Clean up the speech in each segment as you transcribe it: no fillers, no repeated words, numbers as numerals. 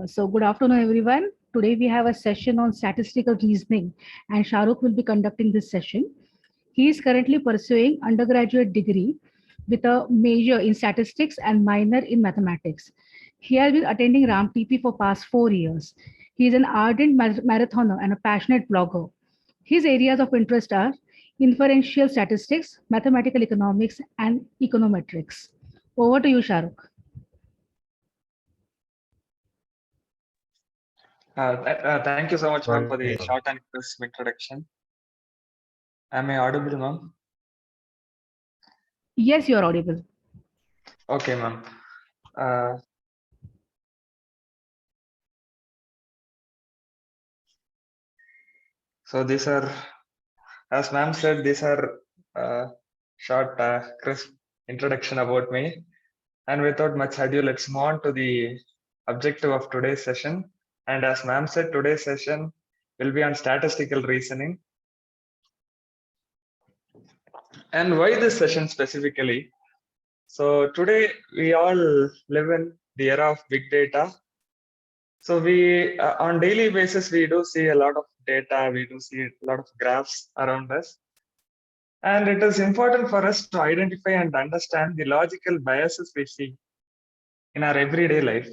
So good afternoon, everyone. Today we have a session on statistical reasoning, and Sharuk will be conducting this session. He is currently pursuing undergraduate degree with a major in statistics and minor in mathematics. He has been attending RAM TP for past 4 years. He is an ardent marathoner and a passionate blogger. His areas of interest are inferential statistics, mathematical economics, and econometrics. Over to you, Sharuk. Thank you so much, ma'am, for the short and crisp introduction. Am I audible, ma'am? Yes, you are audible. Okay, ma'am. Uh, so these are, as ma'am said, these are short, crisp introduction about me. And without much ado, let's move on to the objective of today's session. And as ma'am said, today's session will be on statistical reasoning. And why this session specifically? So today we all live in the era of big data. So we, on daily basis, we do see a lot of data, we do see a lot of graphs around us. And it is important for us to identify and understand the logical biases we see in our everyday life.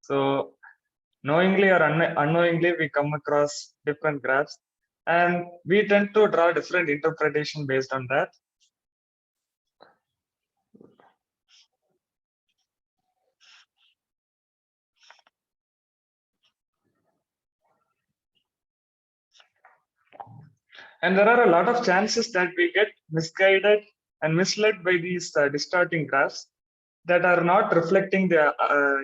So knowingly or unknowingly, we come across different graphs and we tend to draw different interpretation based on that. And there are a lot of chances that we get misguided and misled by these distorting graphs that are not reflecting the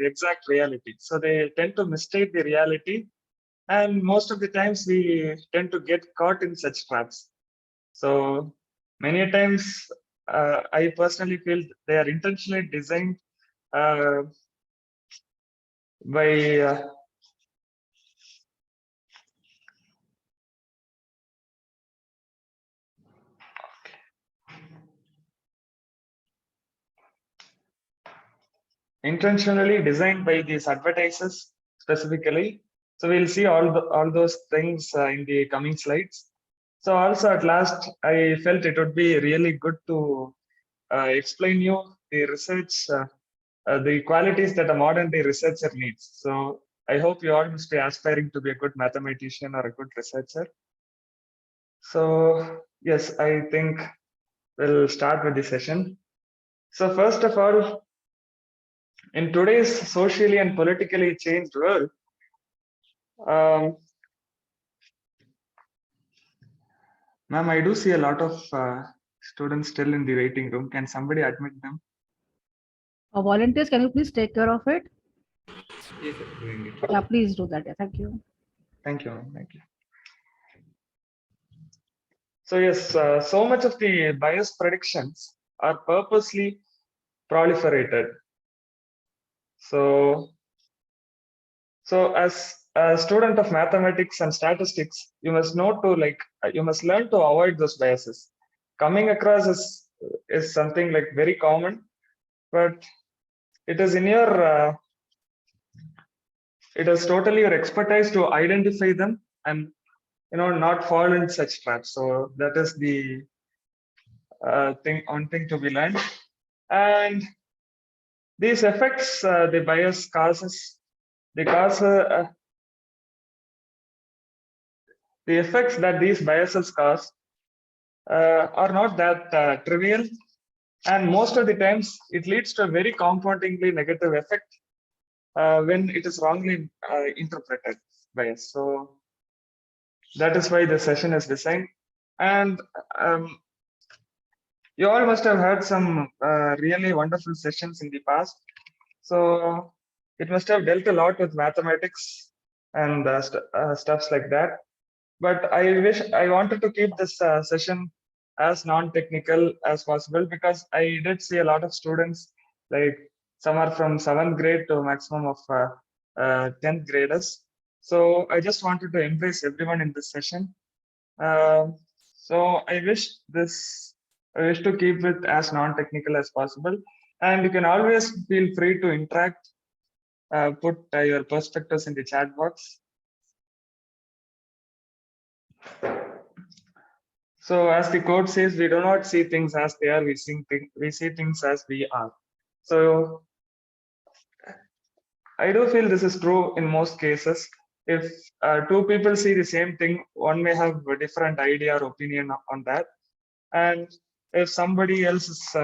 exact reality. So they tend to mistake the reality. And most of the times we tend to get caught in such traps. So many times I personally feel they are intentionally designed uh, by intentionally designed by these advertisers specifically. So we'll see all those things in the coming slides. So also at last, I felt it would be really good to explain you the research, the qualities that a modern day researcher needs. So I hope you all must be aspiring to be a good mathematician or a good researcher. So yes, I think we'll start with the session. So first of all, in today's socially and politically changed world, um, ma'am, I do see a lot of students still in the waiting room. Can somebody admit them? Volunteers, can you please take care of it? Yes, sir, doing it. Yeah, please do that. Yeah, thank you. Thank you, ma'am. Thank you. So yes, so much of the bias predictions are purposely proliferated. So, so as a student of mathematics and statistics, you must know to you must learn to avoid those biases. Coming across is something like very common, but it is in your it is totally your expertise to identify them and not fall in such traps. So that is the one thing to be learned. And these effects, the bias causes, they cause the effects that these biases cause are not that trivial, and most of the times it leads to a very compoundingly negative effect when it is wrongly interpreted bias. So that is why the session is designed. And you all must have had some really wonderful sessions in the past. So it must have dealt a lot with mathematics and stuffs like that. But I wanted to keep this session as non-technical as possible, because I did see a lot of students, like some are from 7th grade to maximum of 10th graders. So I just wanted to embrace everyone in this session. So I wish to keep it as non-technical as possible, and you can always feel free to interact put your perspectives in the chat box. So as the code says, we do not see things as they are, we see things as we are. So I do feel this is true in most cases. If two people see the same thing, one may have a different idea or opinion on that. And if somebody else's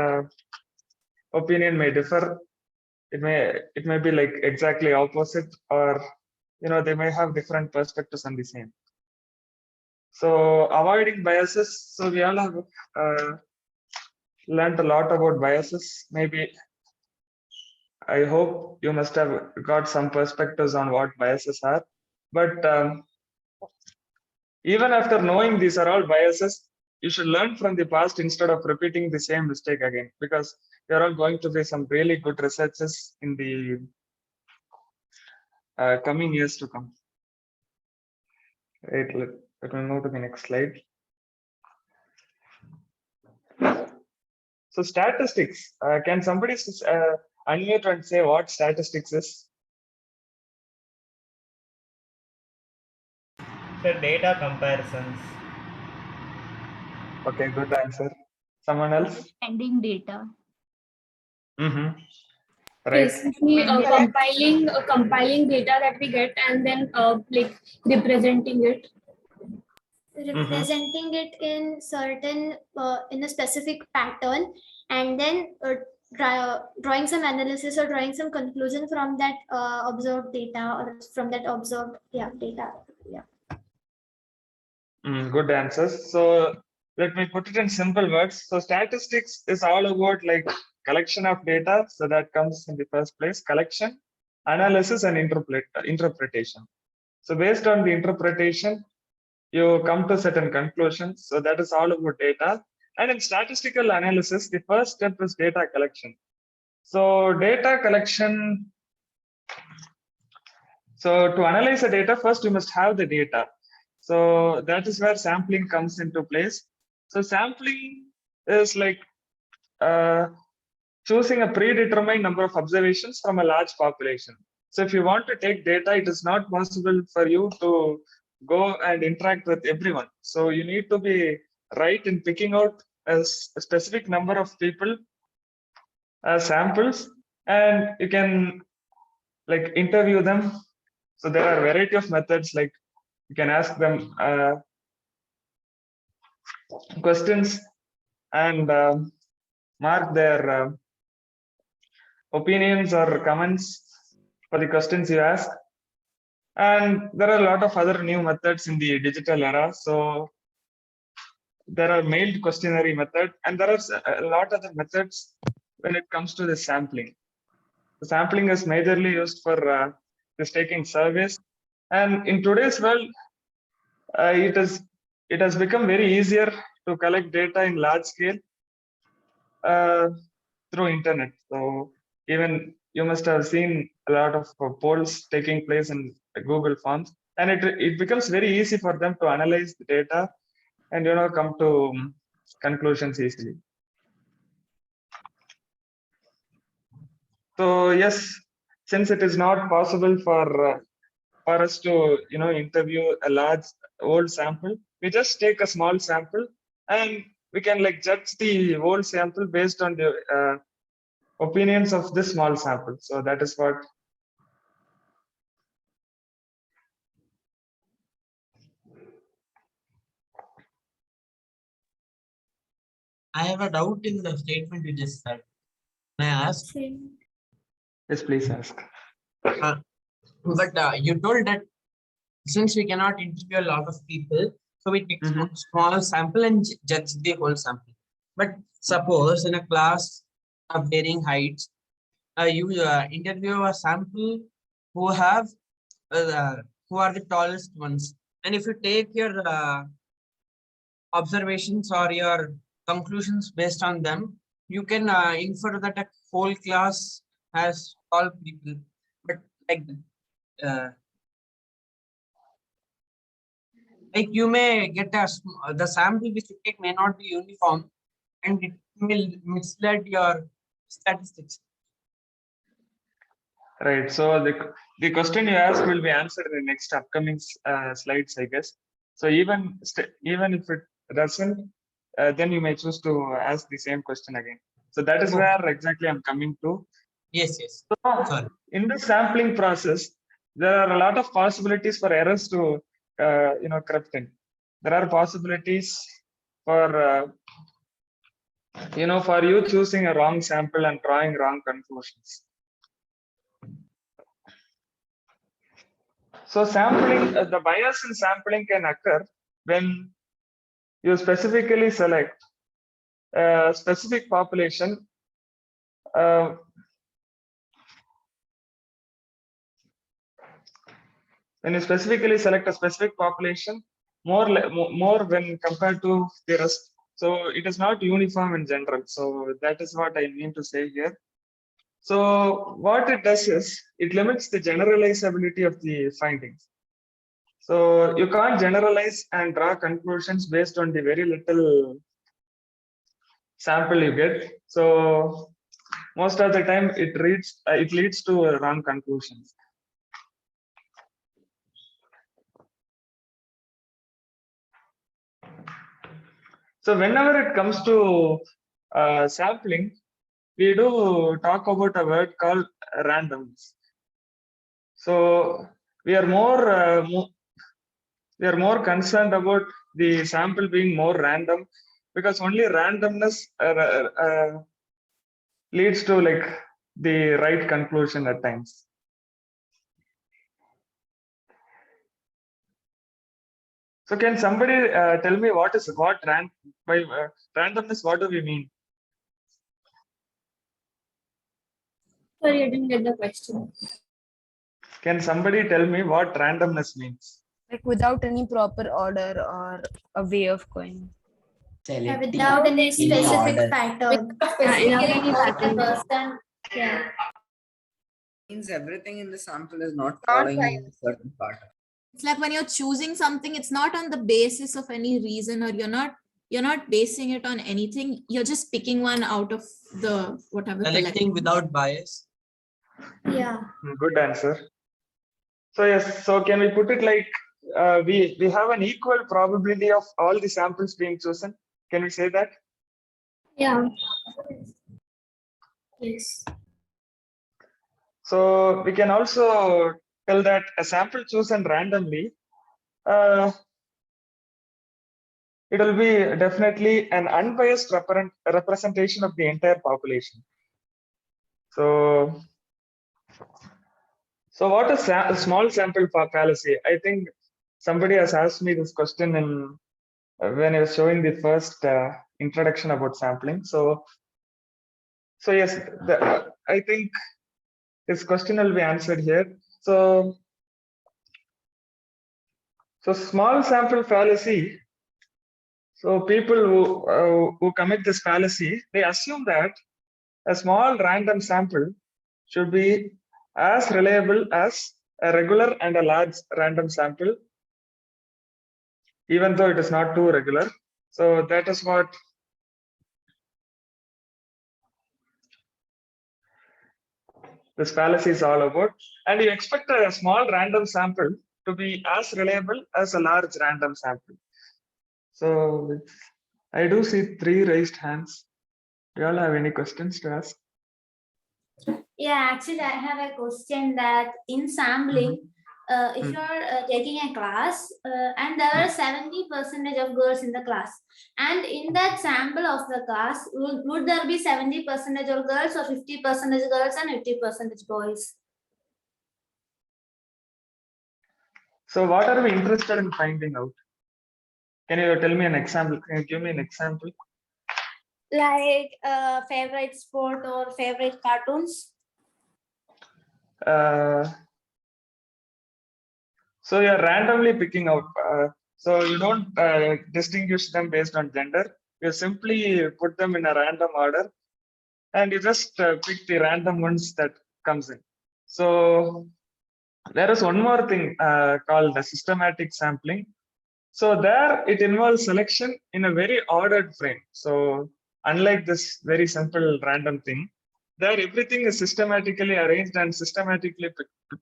opinion may differ, it may be like exactly opposite, or they may have different perspectives on the same. So avoiding biases. So we all have learned a lot about biases. Maybe I hope you must have got some perspectives on what biases are. But even after knowing these are all biases, you should learn from the past instead of repeating the same mistake again, because there are going to be some really good researches in the coming years to come. Right, let me move to the next slide. So statistics, can somebody unmute and say what statistics is? The data comparisons. Okay, good answer. Someone else? Understanding data. Mm-hmm. Right. Basically, compiling data that we get and then like representing it. Representing it in certain in a specific pattern, and then drawing some analysis or drawing some conclusion from that observed data, or from that observed data. Good answers. So let me put it in simple words. So statistics is all about like collection of data. So that comes in the first place: collection, analysis, and interpretation. So based on the interpretation, you come to certain conclusions. So that is all about data. And in statistical analysis, the first step is data collection. So data collection. So to analyze the data, first you must have the data. So that is where sampling comes into place. So sampling is like choosing a predetermined number of observations from a large population. So if you want to take data, it is not possible for you to go and interact with everyone. So you need to be right in picking out a specific number of people as samples, and you can like interview them. So there are a variety of methods, like you can ask them questions and mark their opinions or comments for the questions you ask. And there are a lot of other new methods in the digital era. So there are mailed questionnaire method, and there are a lot of other methods when it comes to the sampling. The sampling is majorly used for this taking surveys. And in today's world, it has become very easier to collect data in large scale through internet. So even you must have seen a lot of polls taking place in Google Forms, and it becomes very easy for them to analyze the data and come to conclusions easily. So yes, since it is not possible for us to interview a large old sample, we just take a small sample and we can like judge the whole sample based on the opinions of this small sample. So that is what. I have a doubt in the statement you just said. May I ask? Yes, please ask. But you told that since we cannot interview a lot of people, so we take small sample and judge the whole sample. But suppose in a class of varying heights, you interview a sample who have who are the tallest ones, and if you take your observations or your conclusions based on them, you can infer that a whole class has tall people. But like you may get the sample which you take may not be uniform, and it will mislead your statistics. Right. So the question you asked will be answered in the next upcoming slides, I guess. So even if it doesn't, then you may choose to ask the same question again. So that is Oh. where exactly I'm coming to. Yes, yes. So Sorry. in the sampling process, there are a lot of possibilities for errors to crept in. There are possibilities for for you choosing a wrong sample and drawing wrong conclusions. So sampling, the bias in sampling can occur when you specifically select a specific population when you specifically select a specific population more when compared to the rest. So it is not uniform in general. So that is what I mean to say here. So what it does is it limits the generalizability of the findings. So you can't generalize and draw conclusions based on the very little sample you get. So most of the time it leads to wrong conclusions. So whenever it comes to sampling, we do talk about a word called randomness. So we are more concerned about the sample being more random, because only randomness leads to like the right conclusion at times. So can somebody tell me by randomness, what do we mean? Sorry, I didn't get the question. Can somebody tell me what randomness means? Like without any proper order or a way of going. Yeah, without any specific order. pattern. Specifically How the pattern. person, yeah. Means everything in the sample is not Not following by a certain pattern. It's like when you're choosing something, it's not on the basis of any reason, or you're not basing it on anything. You're just picking one out of the whatever Selecting collection. without bias. Yeah. Good answer. So yes, so can we put it like we have an equal probability of all the samples being chosen? Can we say that? Yeah. Yes. So we can also tell that a sample chosen randomly, it will be definitely an unbiased representation of the entire population. So what is a small sample fallacy? I think somebody has asked me this question in when I was showing the first introduction about sampling. So yes, I think this question will be answered here. So small sample fallacy. So people who commit this fallacy, they assume that a small random sample should be as reliable as a regular and a large random sample, even though it is not too regular. So that is what this fallacy is all about. And you expect a small random sample to be as reliable as a large random sample. So I do see 3 raised hands. Do you all have any questions to ask? Yeah, actually, I have a question that in sampling, if you're taking a class and there are 70% of girls in the class, and in that sample of the class, would there be 70% of girls or 50% girls and 50% boys? So what are we interested in finding out? Can you tell me an example? Can you give me an example? Like favorite sport or favorite cartoons? So you're randomly picking out. So you don't distinguish them based on gender. You simply put them in a random order, and you just pick the random ones that comes in. So there is one more thing called the systematic sampling. So there it involves selection in a very ordered frame. So unlike this very simple random thing, there everything is systematically arranged and systematically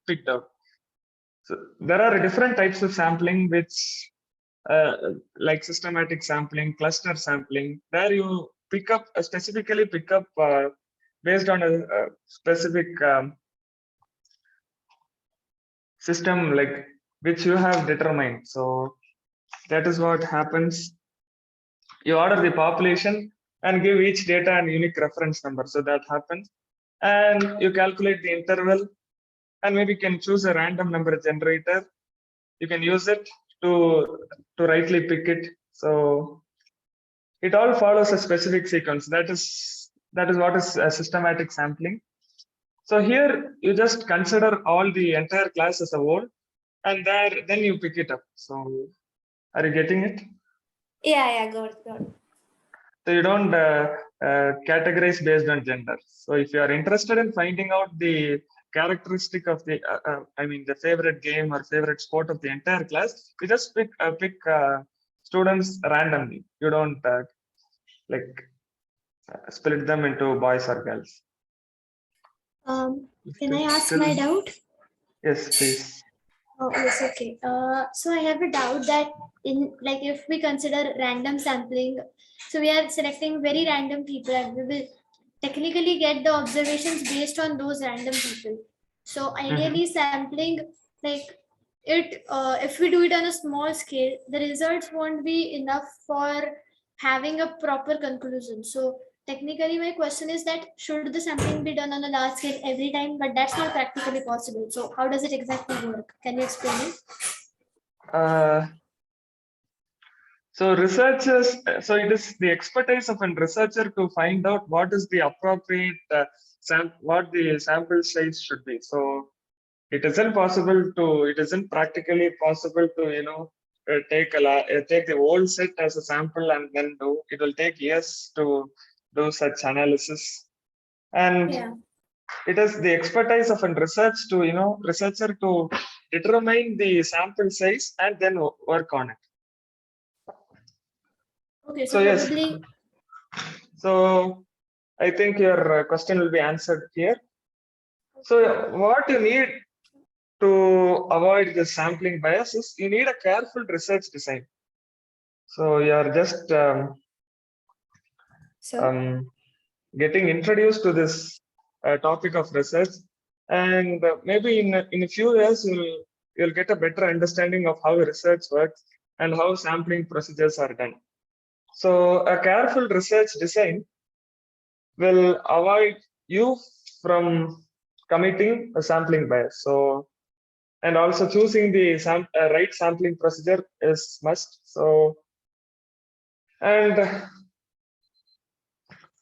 picked out. So there are different types of sampling, which like systematic sampling, cluster sampling. There you specifically pick up based on a specific system, like which you have determined. So that is what happens. You order the population and give each data and unique reference number. So that happens. And you calculate the interval, and maybe you can choose a random number generator. You can use it to rightly pick it. So it all follows a specific sequence. That is what is systematic sampling. So here you just consider all the entire class as a whole, and then you pick it up. So are you getting it? Yeah, got it. So you don't categorize based on gender. So if you are interested in finding out the characteristic of the, the favorite game or favorite sport of the entire class, you just pick students randomly. You don't split them into boys or girls. Can I ask my doubt? Yes, please. Oh, yes, okay. So I have a doubt that if we consider random sampling, so we are selecting very random people and we will technically get the observations based on those random people. So ideally sampling, if we do it on a small scale, the results won't be enough for having a proper conclusion. So technically my question is that should the sampling be done on a large scale every time, but that's not practically possible. So how does it exactly work? Can you explain it? So researchers, so it is the expertise of a researcher to find out what is the appropriate what the sample size should be. So it isn't practically possible to take the whole set as a sample and then do. It will take years to do such analysis, and it is the expertise of a researcher to determine the sample size and then work on it. Okay, so yes, so I think your question will be answered here. So what you need to avoid the sampling bias is you need a careful research design. So you are just getting introduced to this topic of research, and maybe in a few years you'll get a better understanding of how research works and how sampling procedures are done. So a careful research design will avoid you from committing a sampling bias. So, and also choosing the right sampling procedure is must. So, and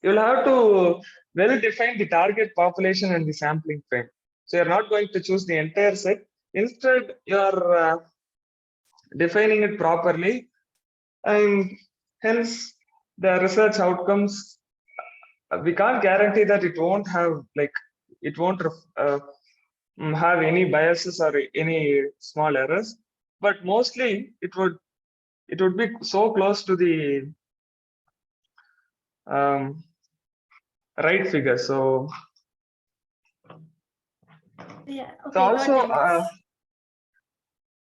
you'll have to well define the target population and the sampling frame. So you're not going to choose the entire set. Instead, you're defining it properly, and hence the research outcomes. We can't guarantee that it won't have have any biases or any small errors, but mostly it would be so close to the right figure. So yeah, okay, so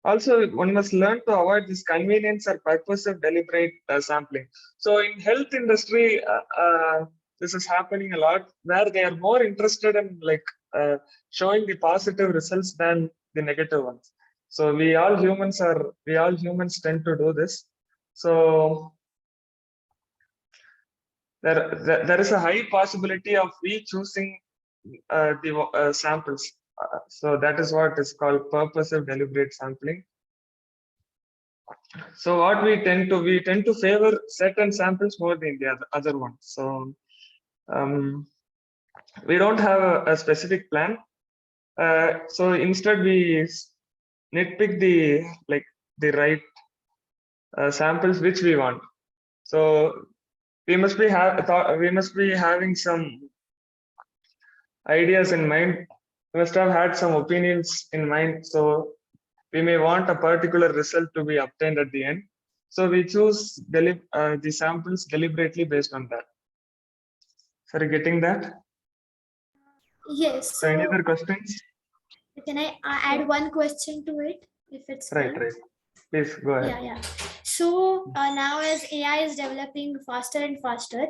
also one must learn to avoid this convenience or purposive deliberate sampling. So in health industry, this is happening a lot, where they are more interested in showing the positive results than the negative ones. So we all humans tend to do this. So there is a high possibility of we choosing the samples. So that is what is called purposive deliberate sampling. So what we tend to favor certain samples more than the other ones. So we don't have a specific plan. So instead we nitpick the right samples which we want. So we must be having some ideas in mind. We must have had some opinions in mind. So we may want a particular result to be obtained at the end. So we choose the samples deliberately based on that. Sorry, getting that? Yes. So any So other questions? can I add one question to it if it's fine? Right. Please go ahead. Yeah. So now as AI is developing faster and faster,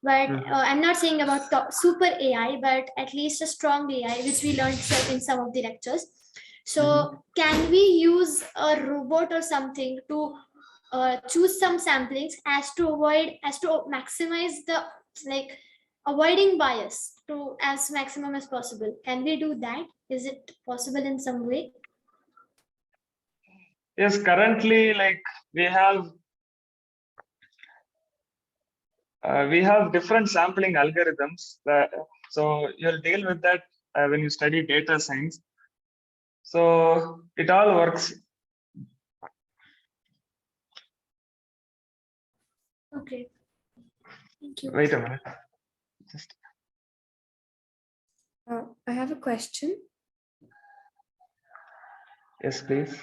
but I'm not saying about super AI, but at least a strong AI, which we learned in some of the lectures. So can we use a robot or something to choose some samplings as to maximize the avoiding bias to as maximum as possible? Can we do that? Is it possible in some way? Yes, currently we have different sampling algorithms. So you'll deal with that when you study data science. So it all works. Okay. Thank you. Wait a minute. I have a question. Yes, please.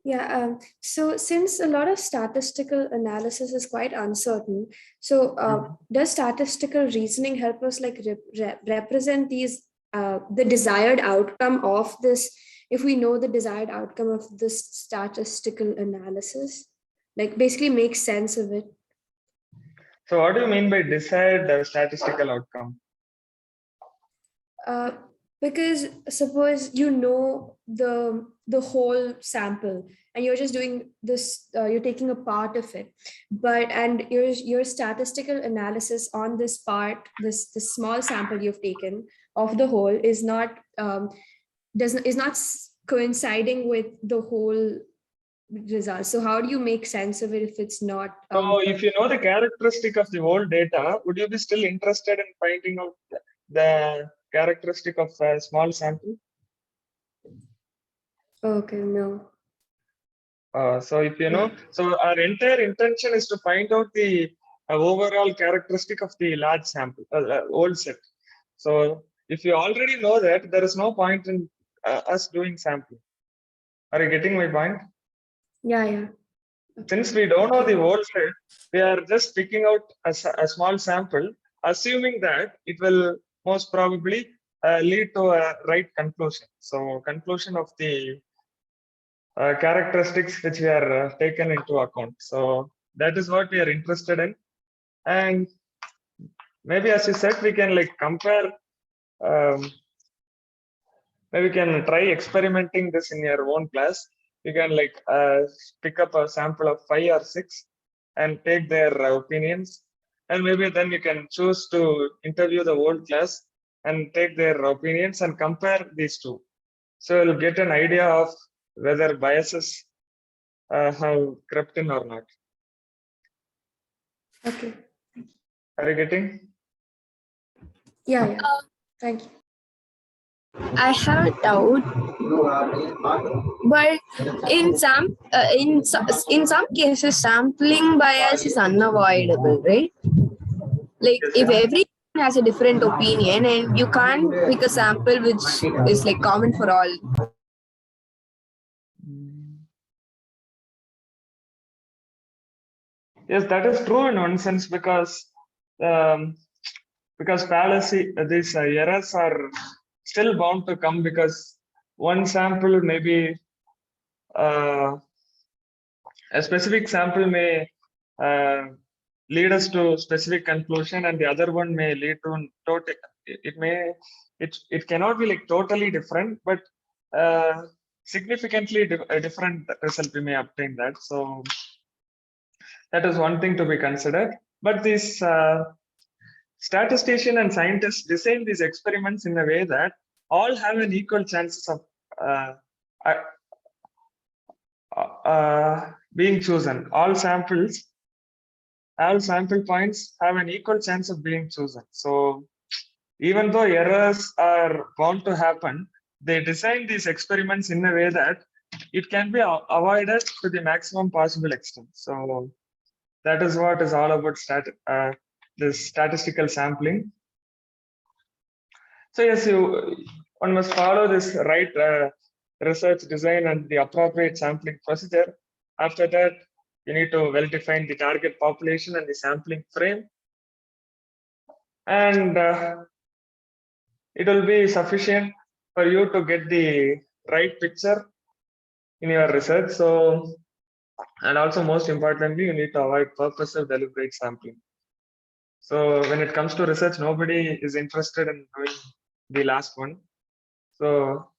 Yeah, so since a lot of statistical analysis is quite uncertain, so does statistical reasoning help us represent these the desired outcome of this, if we know the desired outcome of this statistical analysis, like basically make sense of it? So what do you mean by desired statistical outcome? Because suppose you know the whole sample and you're just doing this, you're taking a part of it, and your statistical analysis on this part, this small sample you've taken of the whole is not coinciding with the whole result. So how do you make sense of it if it's not? So if you know the characteristic of the whole data, would you be still interested in finding out the characteristic of a small sample? Okay, no. So if you know, so our entire intention is to find out the overall characteristic of the large sample, whole set. So if you already know that, there is no point in us doing sampling. Are you getting my point? Yeah. Since we don't know the whole set, we are just picking out a small sample, assuming that it will most probably lead to a right conclusion. So conclusion of the characteristics which we are taken into account. So that is what we are interested in. And maybe as you said, we can compare, maybe we can try experimenting this in your own class. You can pick up a sample of 5 or 6 and take their opinions, and maybe then you can choose to interview the whole class and take their opinions and compare these two. So you'll get an idea of whether biases have crept in or not. Okay. Are you getting? Yeah. Thank you. I have a doubt, but in some cases, sampling bias is unavoidable, right? Like if everyone has a different opinion, and you can't pick a sample which is common for all. Yes, that is true in one sense, because fallacy, these errors are still bound to come, because one sample maybe a specific sample may lead us to specific conclusion, and the other one may lead to total. It cannot be totally different, but significantly different result we may obtain that. So that is one thing to be considered. But this statistician and scientists design these experiments in a way that all have an equal chances of being chosen. All sample points have an equal chance of being chosen. So even though errors are bound to happen, they design these experiments in a way that it can be avoided to the maximum possible extent. So that is what is all about this statistical sampling. So yes, one must follow this right research design and the appropriate sampling procedure. After that, you need to well define the target population and the sampling frame. And it will be sufficient for you to get the right picture in your research. So, and also most importantly, you need to avoid purposive deliberate sampling. So when it comes to research, nobody is interested in doing the last one. So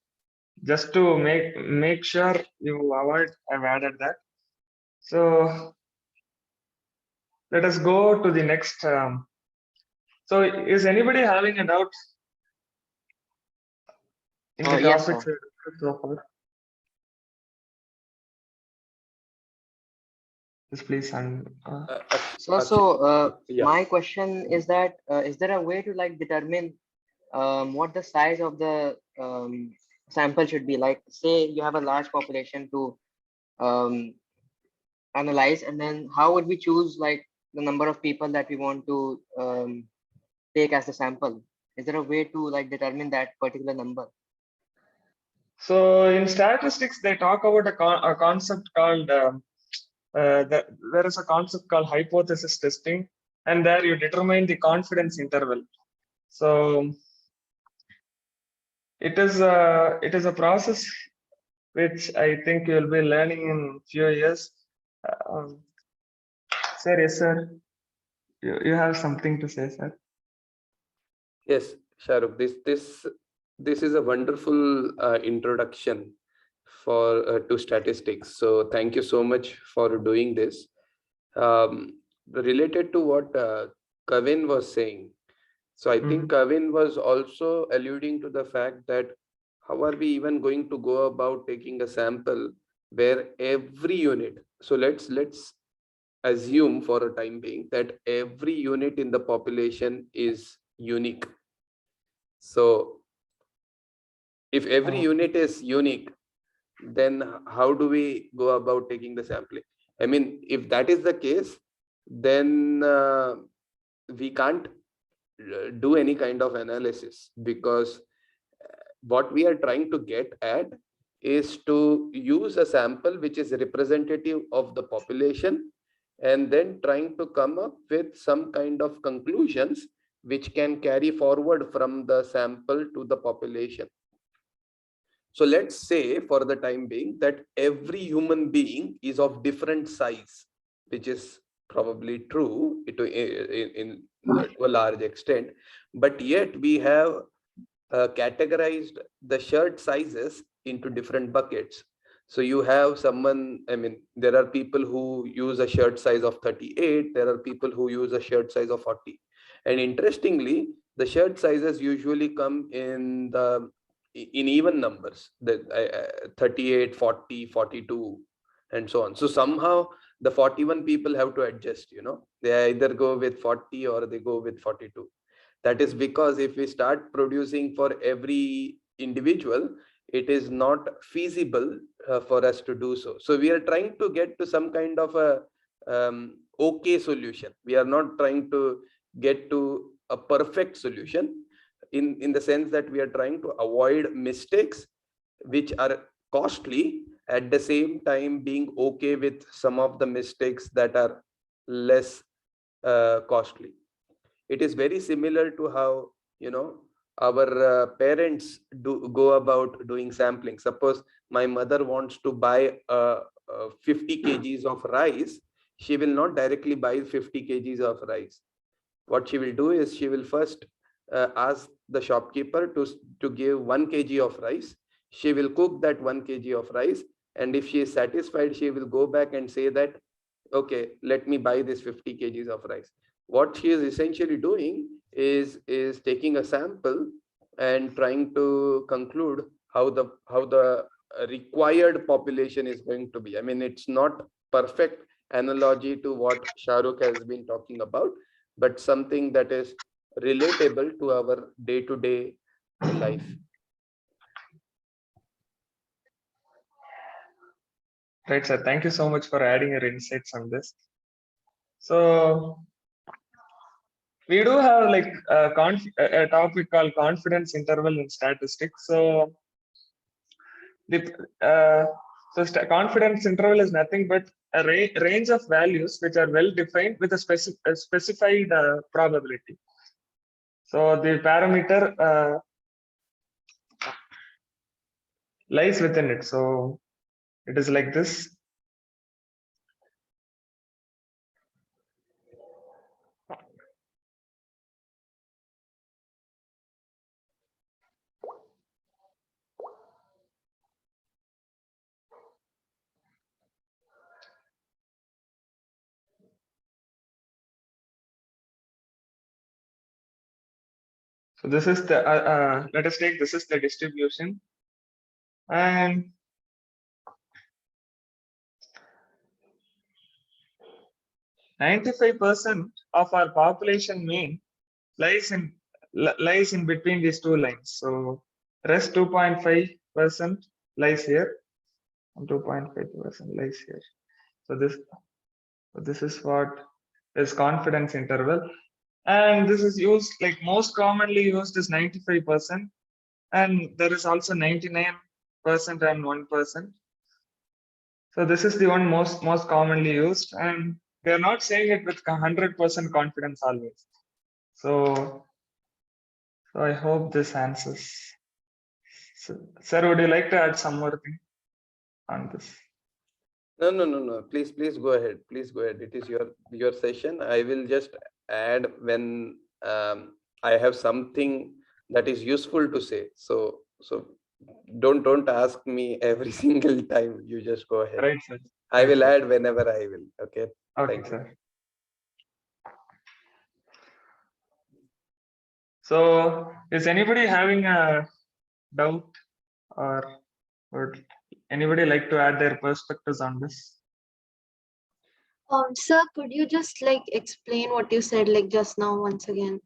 just to make sure you avoid, I've added that. So let us go to the next. So is anybody having a doubt in the Yes, topics sir. so far? Yes, please. And So, my question is that is there a way to like determine what the size of the sample should be? Like, say you have a large population to um, analyze, and then how would we choose like the number of people that we want to take as the sample? Is there a way to like determine that particular number? So in statistics, they talk about a concept called there is a concept called hypothesis testing, and there you determine the confidence interval. So it is a process which I think you'll be learning in few years. Sir, yes, sir. You have something to say, sir? Yes, Sharuk, this is a wonderful introduction for to statistics. So thank you so much for doing this. Related to what Kavin was saying, so I think Kavin was also alluding to the fact that how are we even going to go about taking a sample where every unit, so let's assume for a time being that every unit in the population is unique. So if every unit is unique, then how do we go about taking the sampling? I mean, if that is the case, then we can't do any kind of analysis, because what we are trying to get at is to use a sample which is representative of the population, and then trying to come up with some kind of conclusions which can carry forward from the sample to the population. So let's say for the time being that every human being is of different size, which is probably true to a large extent, but yet we have categorized the shirt sizes into different buckets. So you have someone, I mean, there are people who use a shirt size of 38, there are people who use a shirt size of 40. And interestingly, the shirt sizes usually come in even numbers, that 38, 40, 42, and so on. So somehow the 41 people have to adjust, they either go with 40 or they go with 42. That is because if we start producing for every individual, it is not feasible for us to do so. So we are trying to get to some kind of a okay solution. We are not trying to get to a perfect solution, in the sense that we are trying to avoid mistakes which are costly, at the same time being okay with some of the mistakes that are less costly. It is very similar to how our parents go about doing sampling. Suppose my mother wants to buy 50 kgs of rice, she will not directly buy 50 kgs of rice. What she will do is she will first ask the shopkeeper to give 1 kg of rice. She will cook that 1 kg of rice, and if she is satisfied, she will go back and say that, okay, let me buy this 50 kgs of rice. What she is essentially doing is taking a sample and trying to conclude how the required population is going to be. I mean, it's not perfect analogy to what Sharuk has been talking about, but something that is relatable to our day-to-day life. Right, sir. Thank you so much for adding your insights on this. So we do have like a topic called confidence interval in statistics. So confidence interval is nothing but a range of values which are well defined with a specified probability. So the parameter lies within it. So it is like this. So this is the, let us take, this is the distribution. And %95 of our population mean lies in between these two lines. So rest 2.5% lies here, and 2.5% lies here. So this is what is confidence interval, and this is used, like most commonly used is 95%, and there is also 99% and 1%. So this is the one most commonly used, and they are not saying it with 100% confidence always. So I hope this answers. So, sir, would you like to add some more thing on this? No. Please go ahead. Please go ahead. It is your session. I will just add when I have something that is useful to say. So don't ask me every single time. You just go ahead. Right, sir. I will add whenever I will. Okay. Okay, Thank you. sir. So is anybody having a doubt, or would anybody like to add their perspectives on this? Sir, could you just like explain what you said like just now once again?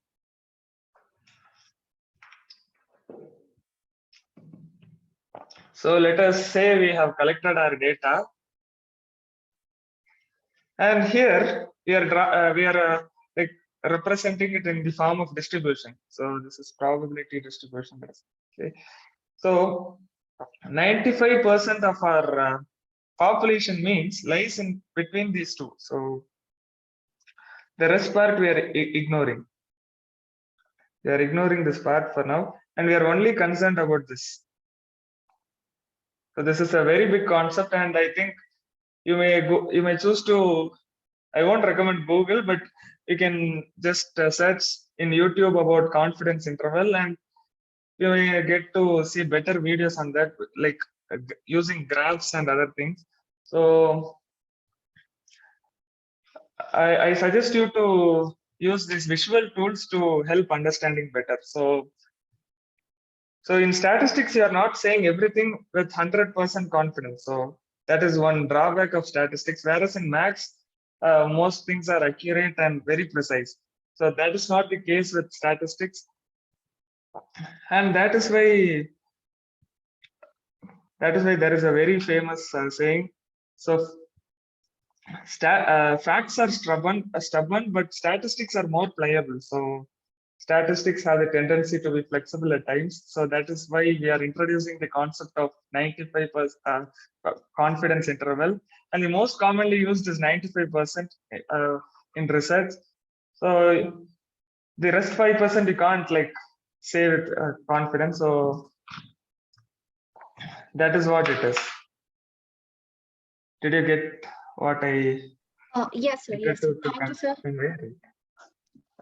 So let us say we have collected our data, and here we are like representing it in the form of distribution. So this is probability distribution. Okay. So 95% of our population means lies in between these two. So the rest part we are ignoring. We are ignoring this part for now, and we are only concerned about this. So this is a very big concept, and I think you may choose to, I won't recommend Google, but you can just search in YouTube about confidence interval, and you may get to see better videos on that, like using graphs and other things. So I suggest you to use these visual tools to help understanding better. So in statistics, you are not saying everything with 100% confidence. So that is one drawback of statistics. Whereas in maths, most things are accurate and very precise. So that is not the case with statistics, and that is why there is a very famous saying. So facts are stubborn, but statistics are more pliable. So statistics have a tendency to be flexible at times. So that is why we are introducing the concept of 95% confidence interval. And the most commonly used is 95% in research. So the rest 5% you can't like say with confidence. So that is what it is. Did you get what I? Yes, sir. Yes, sir. Thank you, sir.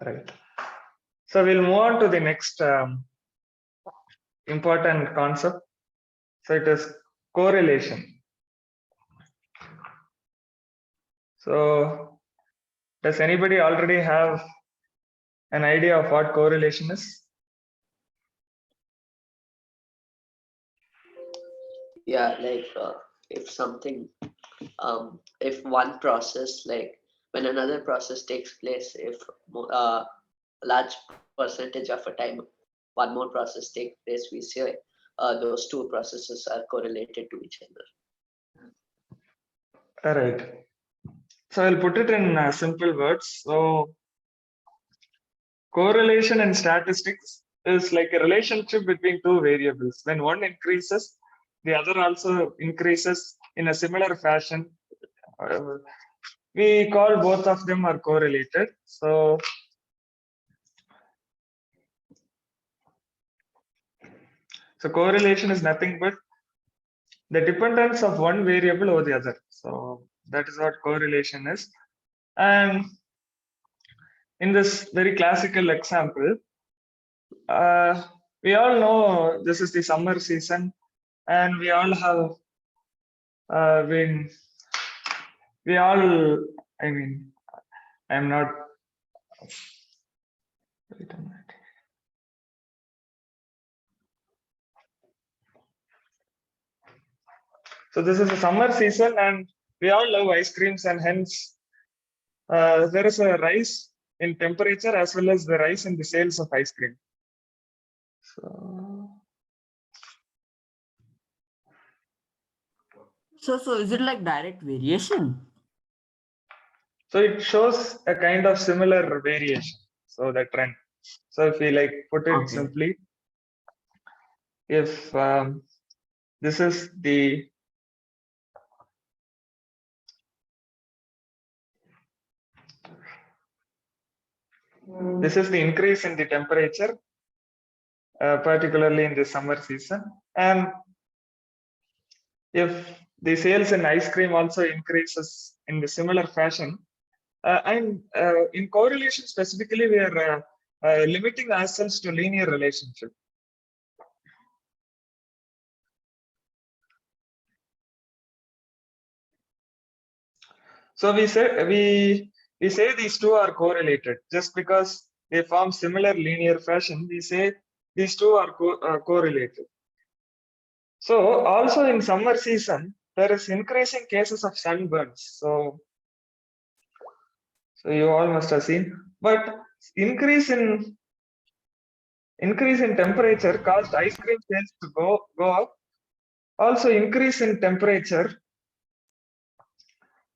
Right. So we'll move on to the next important concept. So it is correlation. So does anybody already have an idea of what correlation is? Yeah, like if something, if one process, like when another process takes place, if a large percentage of a time one more process takes place, we say those two processes are correlated to each other. All right. So I'll put it in simple words. So correlation in statistics is like a relationship between two variables. When one increases, the other also increases in a similar fashion. We call both of them are correlated. So correlation is nothing but the dependence of one variable over the other. So that is what correlation is. And in this very classical example, we all know this is the summer season, and we all have been, we all, I mean, I'm not, wait a minute. So this is a summer season, and we all love ice creams, and hence there is a rise in temperature as well as the rise in the sales of ice cream. So is it like direct variation? So it shows a kind of similar variation. So the trend. So if we like put it simply, if this is the increase in the temperature, particularly in the summer season, and if the sales in ice cream also increases in the similar fashion, and in correlation specifically, we are limiting ourselves to linear relationship. So we say these two are correlated just because they form similar linear fashion. We say these two are correlated. So also in summer season, there is increasing cases of sunburns. So you all must have seen, but increase in temperature caused ice cream sales to go up. Also increase in temperature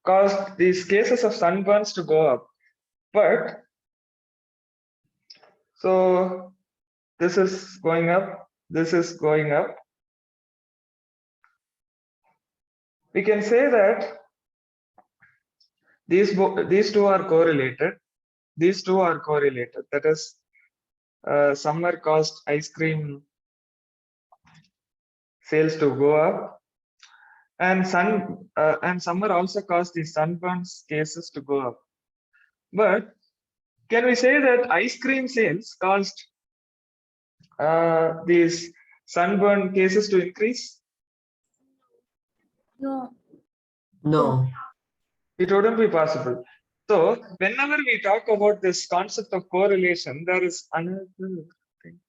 caused these cases of sunburns to go up. But so this is going up, this is going up. We can say that these two are correlated. These two are correlated. That is, summer caused ice cream sales to go up, and summer also caused the sunburns cases to go up. But can we say that ice cream sales caused these sunburn cases to increase? No. No. It wouldn't be possible. So whenever we talk about this concept of correlation, there is another thing.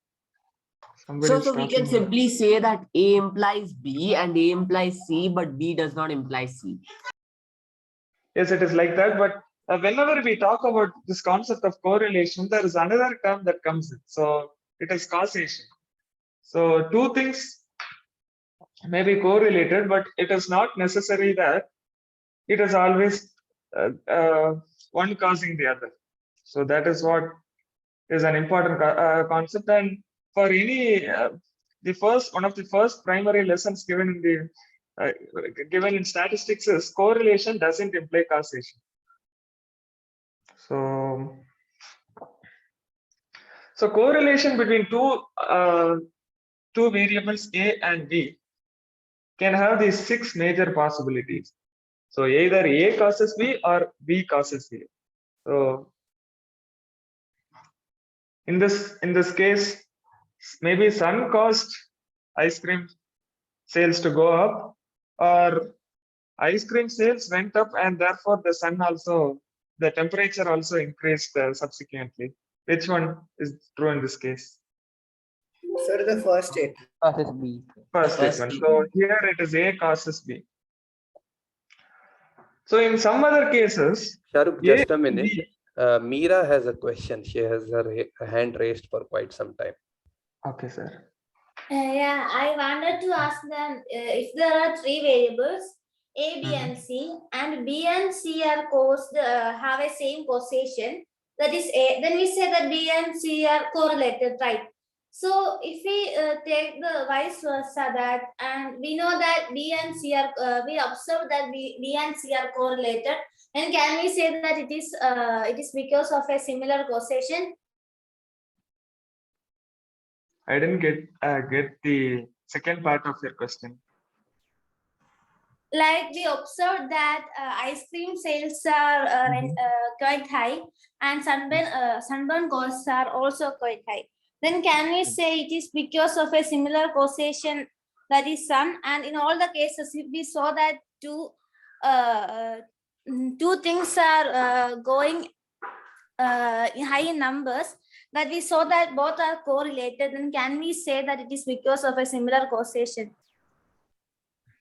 So we can simply say that A implies B and A implies C, but B does not imply C. Yes, it is like that. But whenever we talk about this concept of correlation, there is another term that comes in. So it is causation. So two things may be correlated, but it is not necessary that it is always one causing the other. So that is what is an important concept. And for any one of the first primary lessons given in the given in statistics is correlation doesn't imply causation. So correlation between two variables A and B can have these 6 major possibilities. So either A causes B or B causes A. So in this case, maybe sun caused ice cream sales to go up, or ice cream sales went up and therefore the temperature also increased subsequently. Which one is true in this case? Sir, the first statement. Causes B. First statement. So here it is A causes B. So in some other cases, Sharuk, just a minute. Meera has a question. She has her hand raised for quite some time. Okay, sir. Yeah, I wanted to ask them if there are 3 variables, A, B, and C, and B and C are have a same causation. That is A. Then we say that B and C are correlated, right? So if we take the vice versa that, and we know that B and C are, we observe that B and C are correlated, and can we say that it is because of a similar causation? I didn't get the second part of your question. like we observed that ice cream sales are quite high, and sunburn costs are also quite high. Then can we say it is because of a similar causation, that is sun? And in all the cases, if we saw that two things are going high in numbers, that we saw that both are correlated, then can we say that it is because of a similar causation?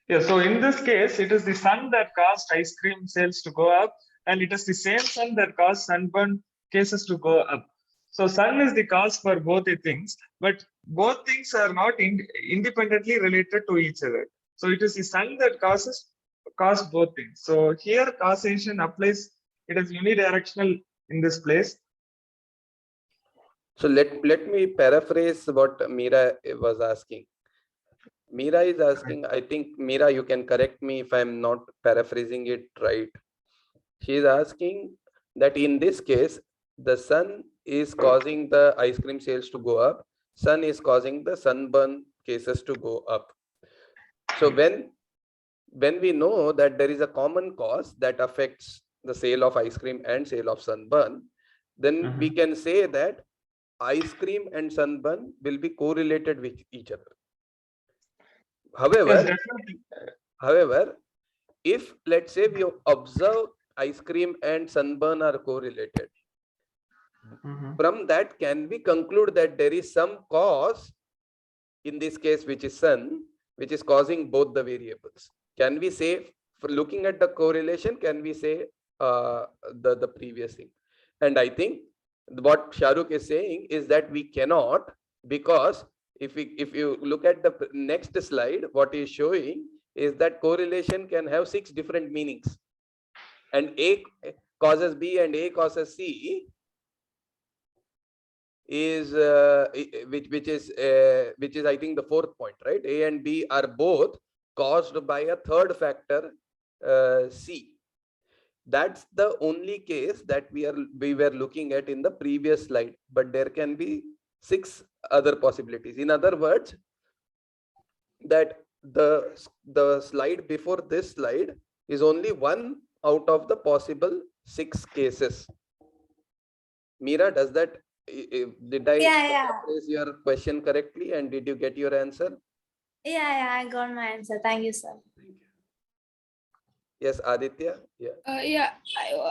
Yeah, so in this case, it is the sun that caused ice cream sales to go up, and it is the same sun that caused sunburn cases to go up. So sun is the cause for both the things, but both things are not independently related to each other. So it is the sun that caused both things. So here causation applies, it is unidirectional in this place. So let me paraphrase what Meera was asking. Meera is asking, I think, Meera, you can correct me if I'm not paraphrasing it right. She is asking that in this case, the sun is causing the ice cream sales to go up. Sun is causing the sunburn cases to go up. So when we know that there is a common cause that affects the sale of ice cream and sale of sunburn, then we can say that ice cream and sunburn will be correlated with each other. However, if let's say we observe ice cream and sunburn are correlated, from that can we conclude that there is some cause, in this case which is sun, which is causing both the variables? Can we say, for looking at the correlation, can we say the previous thing? And I think what Sharuk is saying is that we cannot, because if you look at the next slide, what he is showing is that correlation can have 6 different meanings, and A causes B and A causes C is which is I think the 4th point, right? A and B are both caused by a third factor, C. That's the only case that we were looking at in the previous slide, but there can be 6 other possibilities. In other words, that the slide before this slide is only one out of the possible 6 cases. Meera, does that, did I phrase your question correctly, and did you get your answer? Yeah, I got my answer. Thank you, sir. Yes, Aditya. Yeah,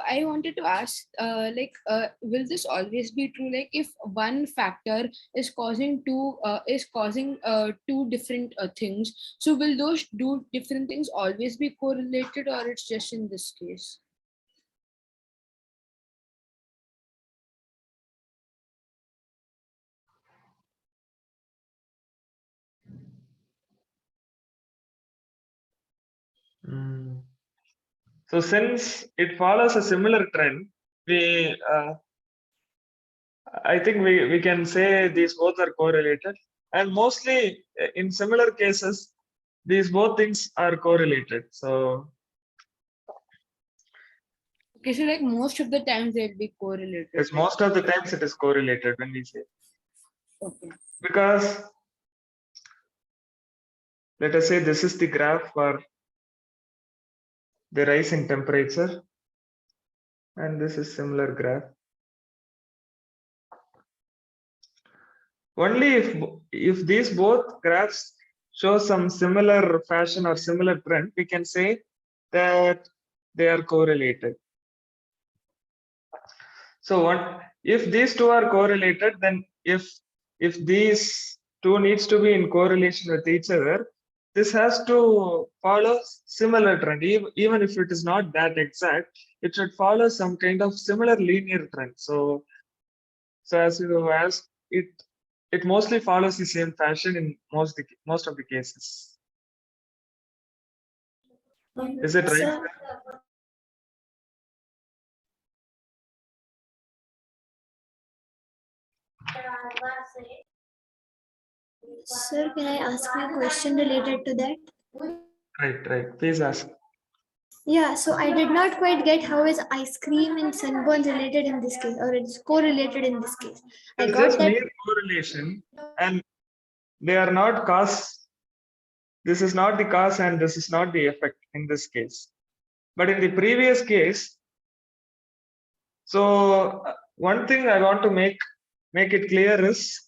I wanted to ask, will this always be true? Like, if one factor is causing two different things, so will those two different things always be correlated, or it's just in this case? So since it follows a similar trend, I think we can say these both are correlated, and mostly in similar cases, these both things are correlated. So Okay, so like most of the times they'll be correlated. yes, most of the times it is correlated when we say. Okay. Because let us say this is the graph for the rise in temperature, and this is similar graph. Only if these both graphs show some similar fashion or similar trend, we can say that they are correlated. So what if these two are correlated, then if these two needs to be in correlation with each other, this has to follow similar trend. Even if it is not that exact, it should follow some kind of similar linear trend. So as you asked, it mostly follows the same fashion in most of the cases. Is it right? Sir, can I ask you a question related to that? Right. Please ask. Yeah, so I did not quite get how is ice cream and sunburn related in this case, or it's correlated in this case. It's just mere correlation, and they are not cause. This is not the cause, and this is not the effect. in this case. But in the previous case, so one thing I want to make it clear is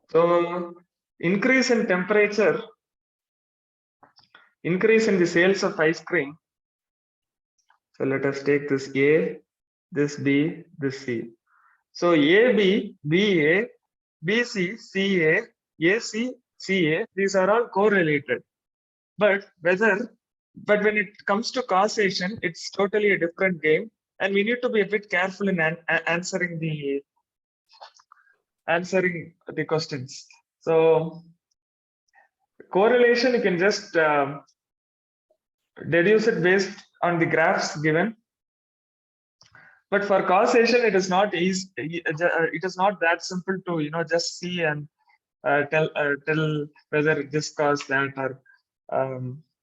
so increase in temperature, increase in the sales of ice cream. So let us take this A, this B, this C. So AB, BA, BC, CA, AC, CA, these are all correlated. But when it comes to causation, it's totally a different game. And we need to be a bit careful in answering the questions. So correlation, you can just deduce it based on the graphs given. But for causation, it is not easy. It is not that simple to just see and tell whether this caused that or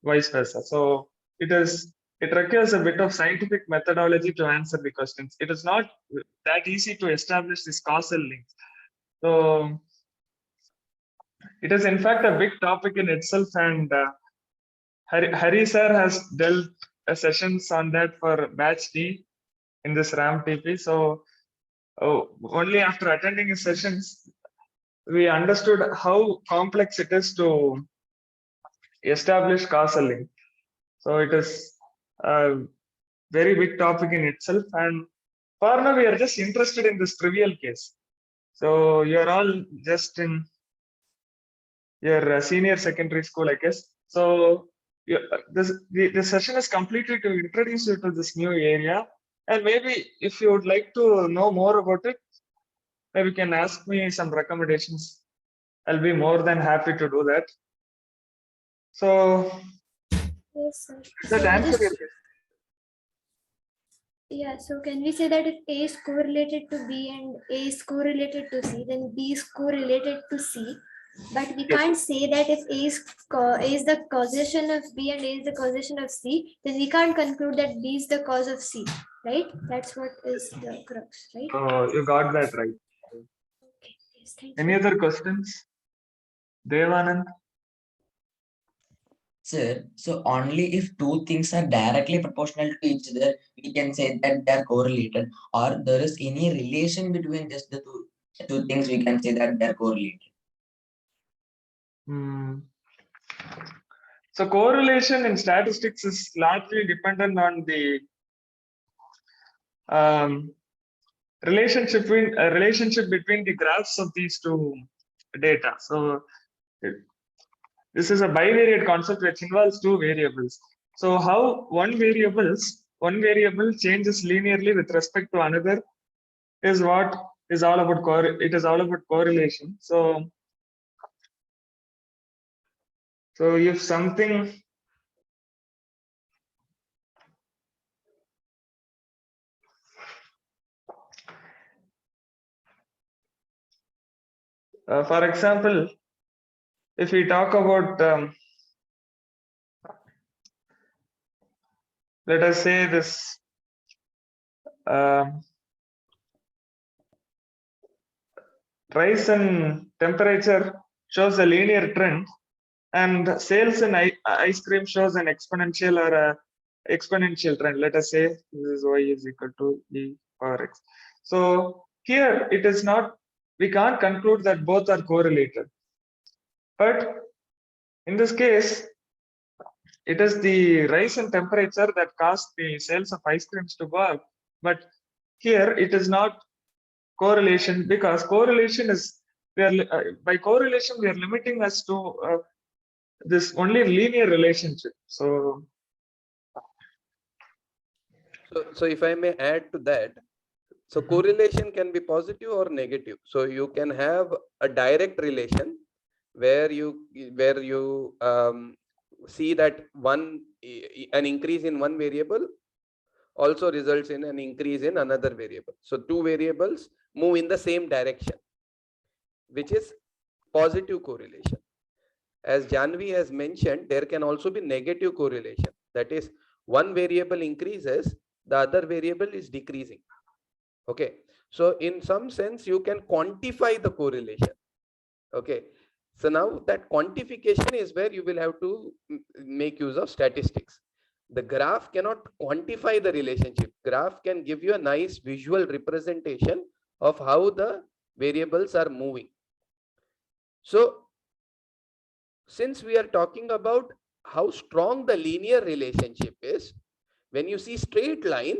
vice versa. So it requires a bit of scientific methodology to answer the questions. It is not that easy to establish this causal link. So it is in fact a big topic in itself, and Hari sir has dealt sessions on that for batch D in this RAM TP. So only after attending his sessions, we understood how complex it is to establish causal link. So it is a very big topic in itself, and for now we are just interested in this trivial case. So you're all just in your senior secondary school, I guess. So the session is completely to introduce you to this new area, and maybe if you would like to know more about it, maybe you can ask me some recommendations. I'll be more than happy to do that. So Yes, sir. that So answer your just, question. yeah, so can we say that if A is correlated to B and A is correlated to C, then B is correlated to C? But we can't say that if A is the causation of B and A is the causation of C, then we can't conclude that B is the cause of C, right? That's what is the crux, right? Oh, you got that right. Okay, yes, thank Any you. other questions? Devanand? Sir, so only if two things are directly proportional to each other, we can say that they are correlated, or there is any relation between just the two things, we can say that they are correlated. So correlation in statistics is largely dependent on the relationship between the graphs of these two data. So this is a bivariate concept which involves two variables. So how one variable changes linearly with respect to another is what is all about correlation. So if something for example, if we talk about let us say this rise in temperature shows a linear trend, and sales in ice cream shows an exponential or a exponential trend. Let us say this is y is equal to e power x. So here it is not, we can't conclude that both are correlated. But in this case, it is the rise in temperature that caused the sales of ice creams to go up. But here it is not correlation, because correlation is, by correlation we are limiting us to this only linear relationship. So if I may add to that, so correlation can be positive or negative. So you can have a direct relation where you see that an increase in one variable also results in an increase in another variable. So two variables move in the same direction, which is positive correlation. As Janvi has mentioned, there can also be negative correlation. That is, one variable increases, the other variable is decreasing. Okay. So in some sense, you can quantify the correlation. Okay. So now that quantification is where you will have to make use of statistics. The graph cannot quantify the relationship. Graph can give you a nice visual representation of how the variables are moving. So since we are talking about how strong the linear relationship is, when you see straight line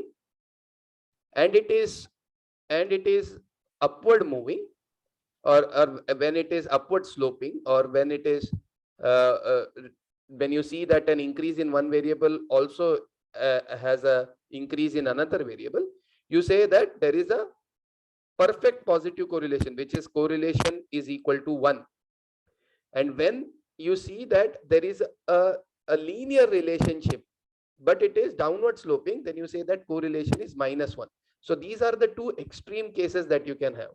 and it is upward moving, or when it is upward sloping, or when it is when you see that an increase in one variable also has a increase in another variable, you say that there is a perfect positive correlation, which is correlation is equal to 1. And when you see that there is a linear relationship, but it is downward sloping, then you say that correlation is -1. So these are the two extreme cases that you can have.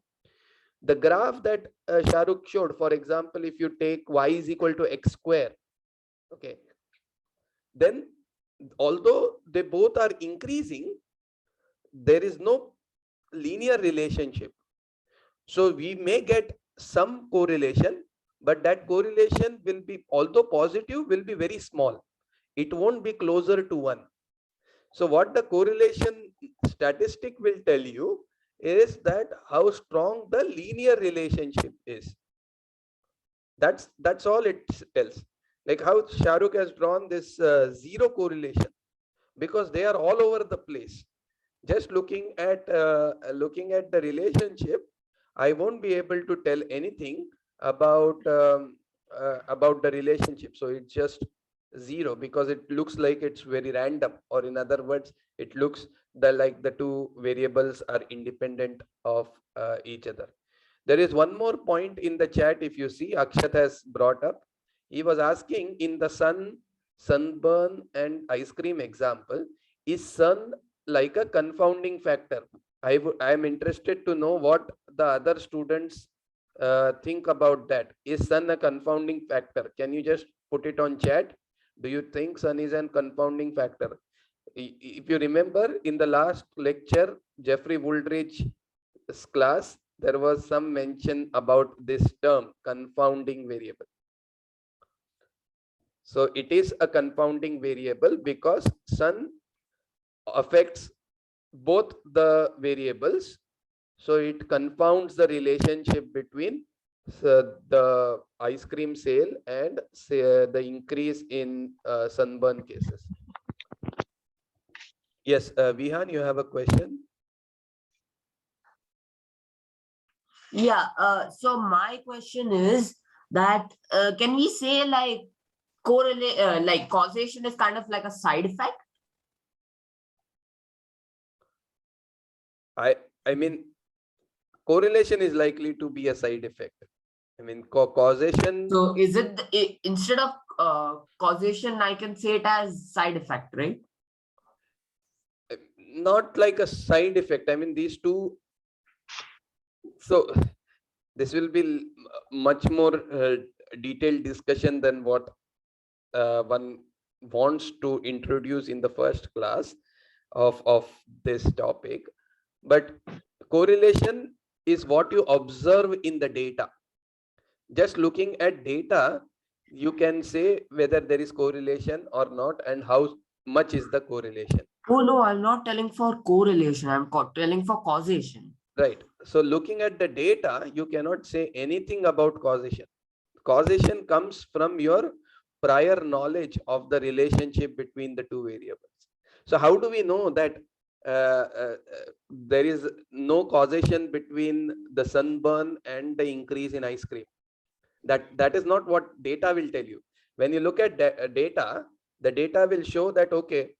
The graph that Sharuk showed, for example, if you take y is equal to x square, okay, then although they both are increasing, there is no linear relationship. So we may get some correlation, but that correlation will be, although positive, will be very small. It won't be closer to 1. So what the correlation statistic will tell you is that how strong the linear relationship is. That's all it tells. Like how Sharuk has drawn this zero correlation, because they are all over the place. Just looking at the relationship, I won't be able to tell anything about the relationship. So it's just zero, because it looks like it's very random, or in other words, it looks like the two variables are independent of each other. There is one more point in the chat. If you see, Akshat has brought up, he was asking, in the sunburn and ice cream example, is sun like a confounding factor? I am interested to know what the other students think about that. Is sun a confounding factor? Can you just put it on chat? Do you think sun is a confounding factor? If you remember, in the last lecture, Jeffrey Wooldridge's class, there was some mention about this term, confounding variable. So it is a confounding variable because sun affects both the variables. So it confounds the relationship between the ice cream sale and the increase in sunburn cases. Yes, Vihan, you have a question? Yeah, so my question is that can we say like correlate, like causation is kind of like a side effect? I mean, correlation is likely to be a side effect. I mean, causation. So is it instead of causation, I can say it as side effect, right? Not like a side effect. I mean, these two. So this will be much more detailed discussion than what one wants to introduce in the first class of this topic. But correlation is what you observe in the data. Just looking at data, you can say whether there is correlation or not, and how much is the correlation. Oh no, I'm not telling for correlation. I'm telling for causation. Right. So looking at the data, you cannot say anything about causation. Causation comes from your prior knowledge of the relationship between the two variables. So how do we know that there is no causation between the sunburn and the increase in ice cream? That is not what data will tell you. When you look at data, the data will show that, okay,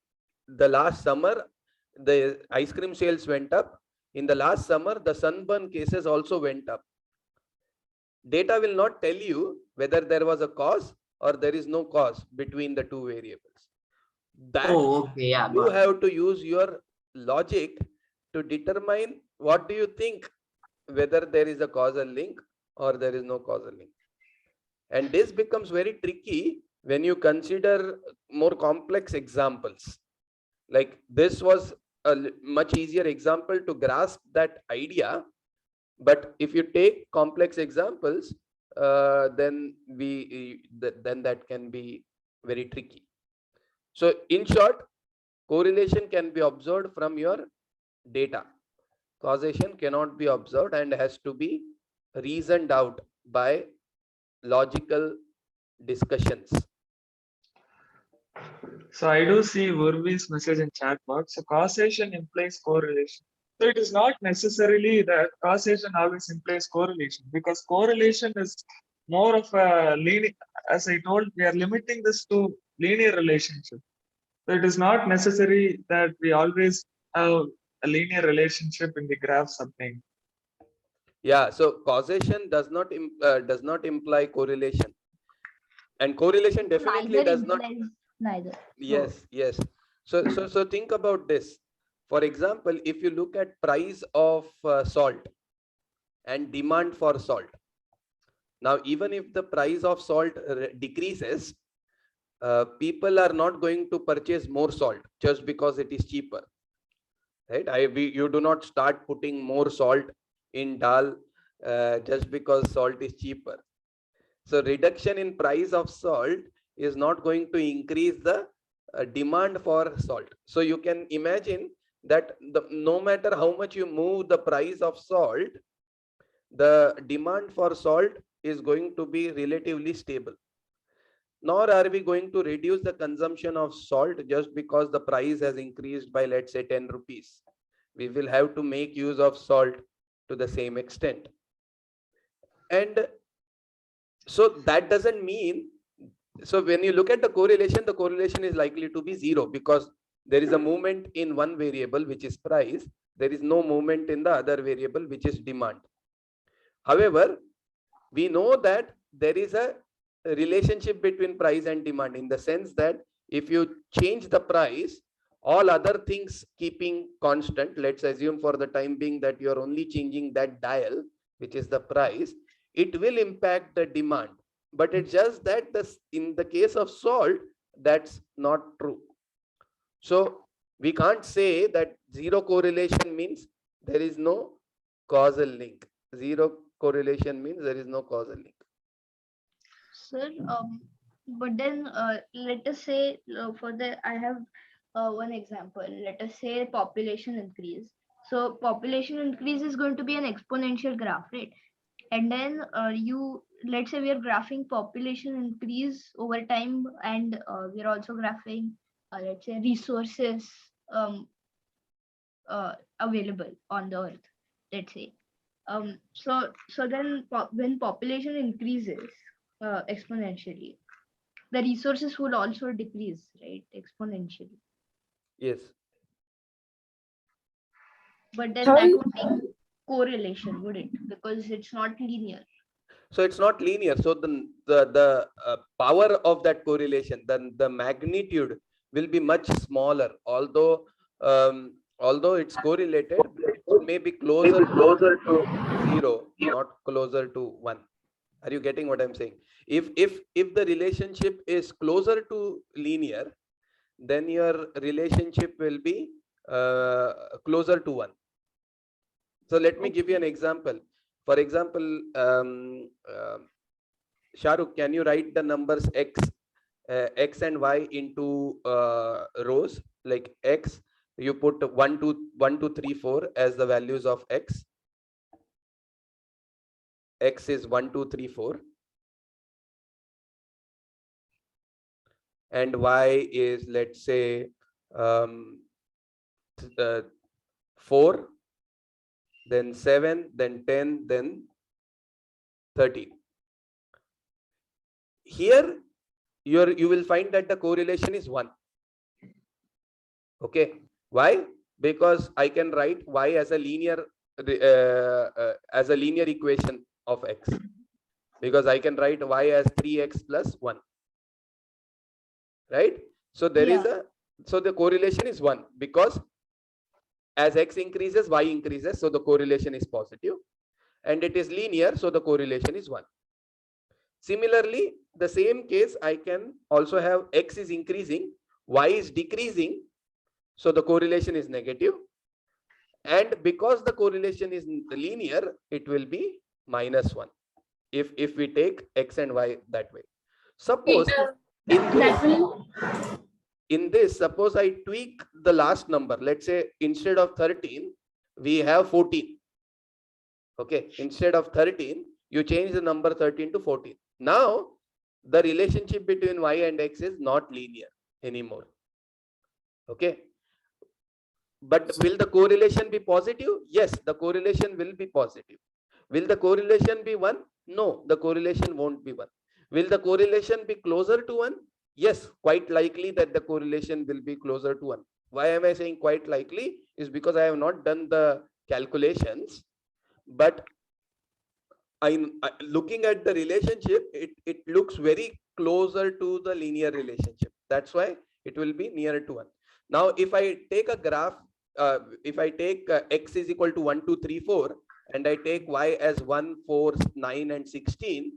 the last summer, the ice cream sales went up. In the last summer, the sunburn cases also went up. Data will not tell you whether there was a cause or there is no cause between the two variables. That you have to use your logic to determine what do you think, whether there is a causal link or there is no causal link. And this becomes very tricky when you consider more complex examples. Like this was a much easier example to grasp that idea. But if you take complex examples, then that can be very tricky. So in short, correlation can be observed from your data. Causation cannot be observed and has to be reasoned out by logical discussions. So I do see Urvi's message in chat box. So causation implies correlation. So it is not necessarily that causation always implies correlation, because correlation is more of a linear. As I told, we are limiting this to linear relationship. So it is not necessary that we always have a linear relationship in the graph something. Yeah, so causation does not imply correlation, and correlation definitely Neither does not. implies neither. Yes, yes. So think about this. For example, if you look at price of salt and demand for salt. Now, even if the price of salt decreases, people are not going to purchase more salt just because it is cheaper, right? You do not start putting more salt in dal just because salt is cheaper. So reduction in price of salt is not going to increase the demand for salt. So you can imagine that no matter how much you move the price of salt, the demand for salt is going to be relatively stable. Nor are we going to reduce the consumption of salt just because the price has increased by, let's say, 10 rupees. We will have to make use of salt to the same extent. And so that doesn't mean, so when you look at the correlation is likely to be zero, because there is a movement in one variable, which is price. There is no movement in the other variable, which is demand. However, we know that there is a relationship between price and demand, in the sense that if you change the price, all other things keeping constant, let's assume for the time being that you are only changing that dial, which is the price, it will impact the demand. But it's just that in the case of salt, that's not true. So we can't say that zero correlation means there is no causal link. Zero correlation means there is no causal link. Sir, but then let us say I have one example. Let us say population increase. So population increase is going to be an exponential graph, right? And then let's say we are graphing population increase over time, and we are also graphing, let's say, resources available on the earth, let's say. So then when population increases exponentially, the resources would also decrease, right? Exponentially. Yes. But then that would be correlation, would it? Because it's not linear. So it's not linear. So the power of that correlation, then the magnitude will be much smaller. Although it's correlated, it may be closer to zero, not closer to one. Are you getting what I'm saying? If the relationship is closer to linear, then your relationship will be closer to one. So let me give you an example. For example, Sharuk, can you write the numbers x and y into rows? Like x, you put 1, 2, 3, 4 as the values of x. X is 1, 2, 3, 4. And y is, let's say, 4, then 7, then 10, then 13. Here, you will find that the correlation is 1. Okay. Why? Because I can write y as a linear equation of x. Because I can write y as 3x plus 1. Right? So there is so the correlation is 1, because as x increases, y increases, so the correlation is positive, and it is linear, so the correlation is 1. Similarly, the same case, I can also have X is increasing, Y is decreasing. So the correlation is negative. And because the correlation is linear, it will be -1 if we take X and Y that way. Suppose in this, suppose I tweak the last number. Let's say instead of 13, we have 14. Okay, instead of 13, you change the number 13 to 14. Now, the relationship between Y and X is not linear anymore. Okay. But will the correlation be positive? Yes, the correlation will be positive. Will the correlation be 1? No, the correlation won't be 1. Will the correlation be closer to 1? Yes, quite likely that the correlation will be closer to 1. Why am I saying quite likely? Is because I have not done the calculations, but looking at the relationship, it looks very closer to the linear relationship. That's why it will be nearer to 1. Now, if I take a graph, if I take X is equal to 1, 2, 3, 4, and I take Y as 1, 4, 9, and 16,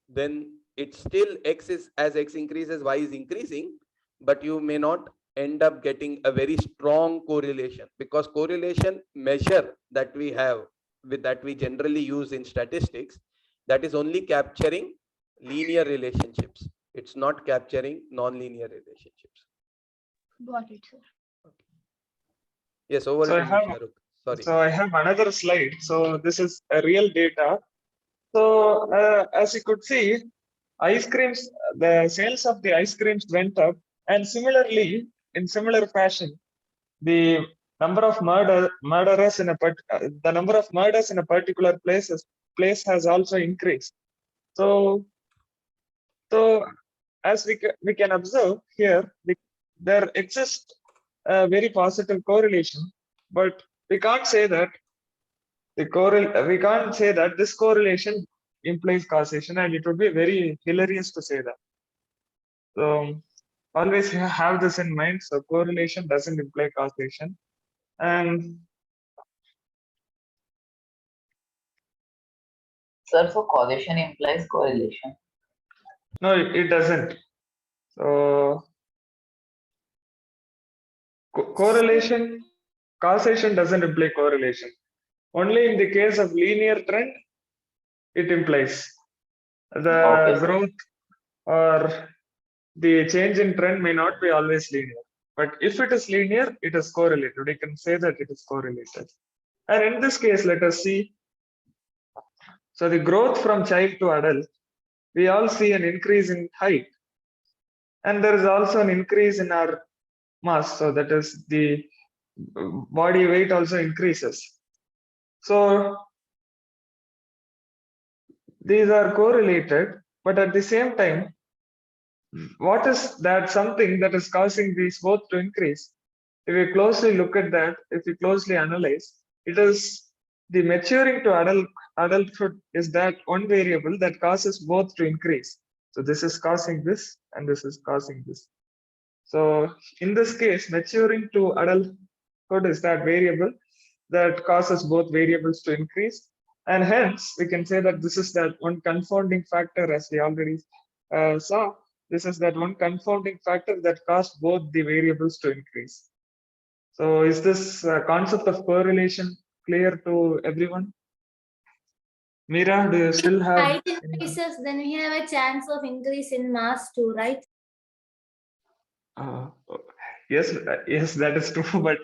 then it's still X is, as X increases, Y is increasing, but you may not end up getting a very strong correlation, because correlation measure that we have with that we generally use in statistics, that is only capturing linear relationships. It's not capturing non-linear relationships. Got it, sir. Yes, over So to I you, have, Sharuk. Sorry. so I have another slide. So this is a real data. So as you could see, ice creams, the sales of the ice creams went up, and similarly, in similar fashion, the number of murderers in the number of murders in a particular place has also increased. So as we can observe here, there exists a very positive correlation, but we can't say that we can't say that this correlation implies causation, and it would be very hilarious to say that. So always have this in mind. So correlation doesn't imply causation. And Sir, so causation implies correlation. no, it doesn't. So correlation, causation doesn't imply correlation. Only in the case of linear trend, it implies the growth or the change in trend may not be always linear. But if it is linear, it is correlated. We can say that it is correlated. And in this case, let us see. So the growth from child to adult, we all see an increase in height. And there is also an increase in our mass. So that is the body weight also increases. So these are correlated, but at the same time, what is that something that is causing these both to increase? If we closely look at that, if we closely analyze, it is the maturing to adulthood is that one variable that causes both to increase. So this is causing this, and this is causing this. So in this case, maturing to adulthood is that variable that causes both variables to increase. And hence, we can say that this is that one confounding factor, as we already saw. This is that one confounding factor that caused both the variables to increase. So is this concept of correlation clear to everyone? Meera, do you still have? Height increases, then we have a chance of increase in mass too, right? Yes, yes, that is true. But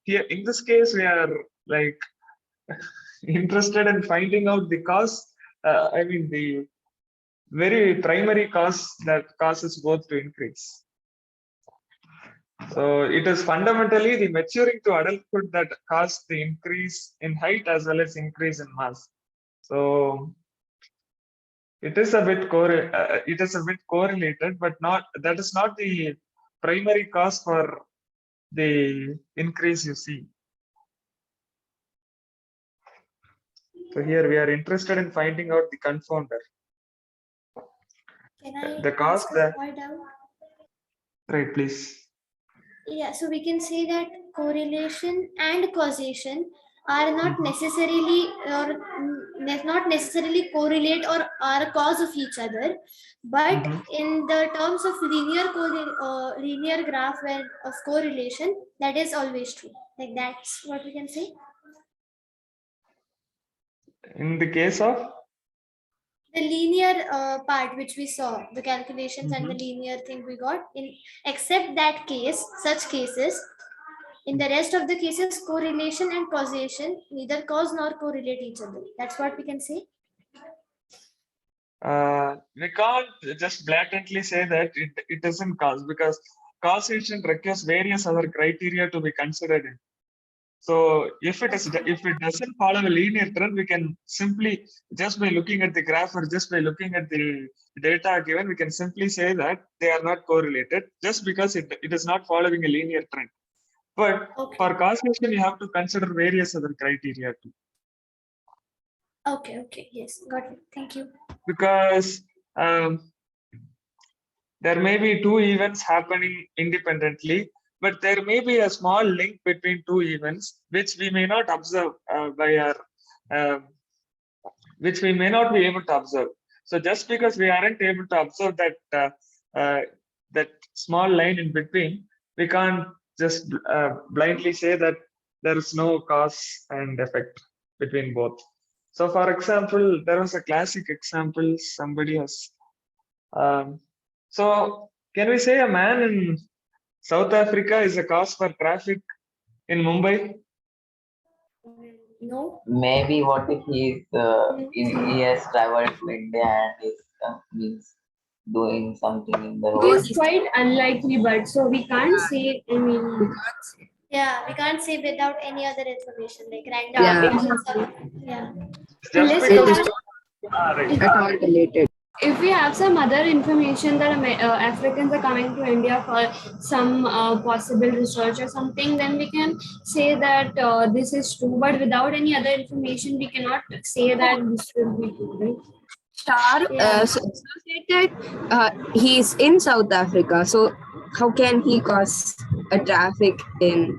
here, in this case, we are like interested in finding out the cause. I mean, the very primary cause that causes both to increase. So it is fundamentally the maturing to adulthood that caused the increase in height as well as increase in mass. So it is a bit correlated, but not that is not the primary cause for the increase you see. So here we are interested in finding out the confounder. Can I The cause ask a that point out? right, please. Yeah, so we can say that correlation and causation are not necessarily or not necessarily correlate or are a cause of each other, but in the terms of linear graph of correlation, that is always true. Like that's what we can say. In the case of the linear part which we saw, the calculations and the linear thing we got, in except that case, such cases, in the rest of the cases, correlation and causation neither cause nor correlate each other. That's what we can say. we can't just blatantly say that it doesn't cause, because causation requires various other criteria to be considered in. So if it doesn't follow a linear trend, we can simply, just by looking at the graph or just by looking at the data given, we can simply say that they are not correlated just because it is not following a linear trend. But for causation, you have to consider various other criteria too. Okay, yes, got it. Thank you. Because there may be two events happening independently, but there may be a small link between two events which we may not observe which we may not be able to observe. So just because we aren't able to observe that small line in between, we can't just blindly say that there is no cause and effect between both. So for example, there was a classic example somebody has. So can we say a man in South Africa is a cause for traffic in Mumbai? No. Maybe what if he has traveled to India and is means doing something in the road? It's quite unlikely, but so we can't say. I mean, yeah, we can't say without any other information, like random. Yeah. Just Unless because it at all related. If we have some other information that Africans are coming to India for some possible research or something, then we can say that this is true. But without any other information, we cannot say that this will be true, right? Sharuk said that he's in South Africa, so how can he cause a traffic in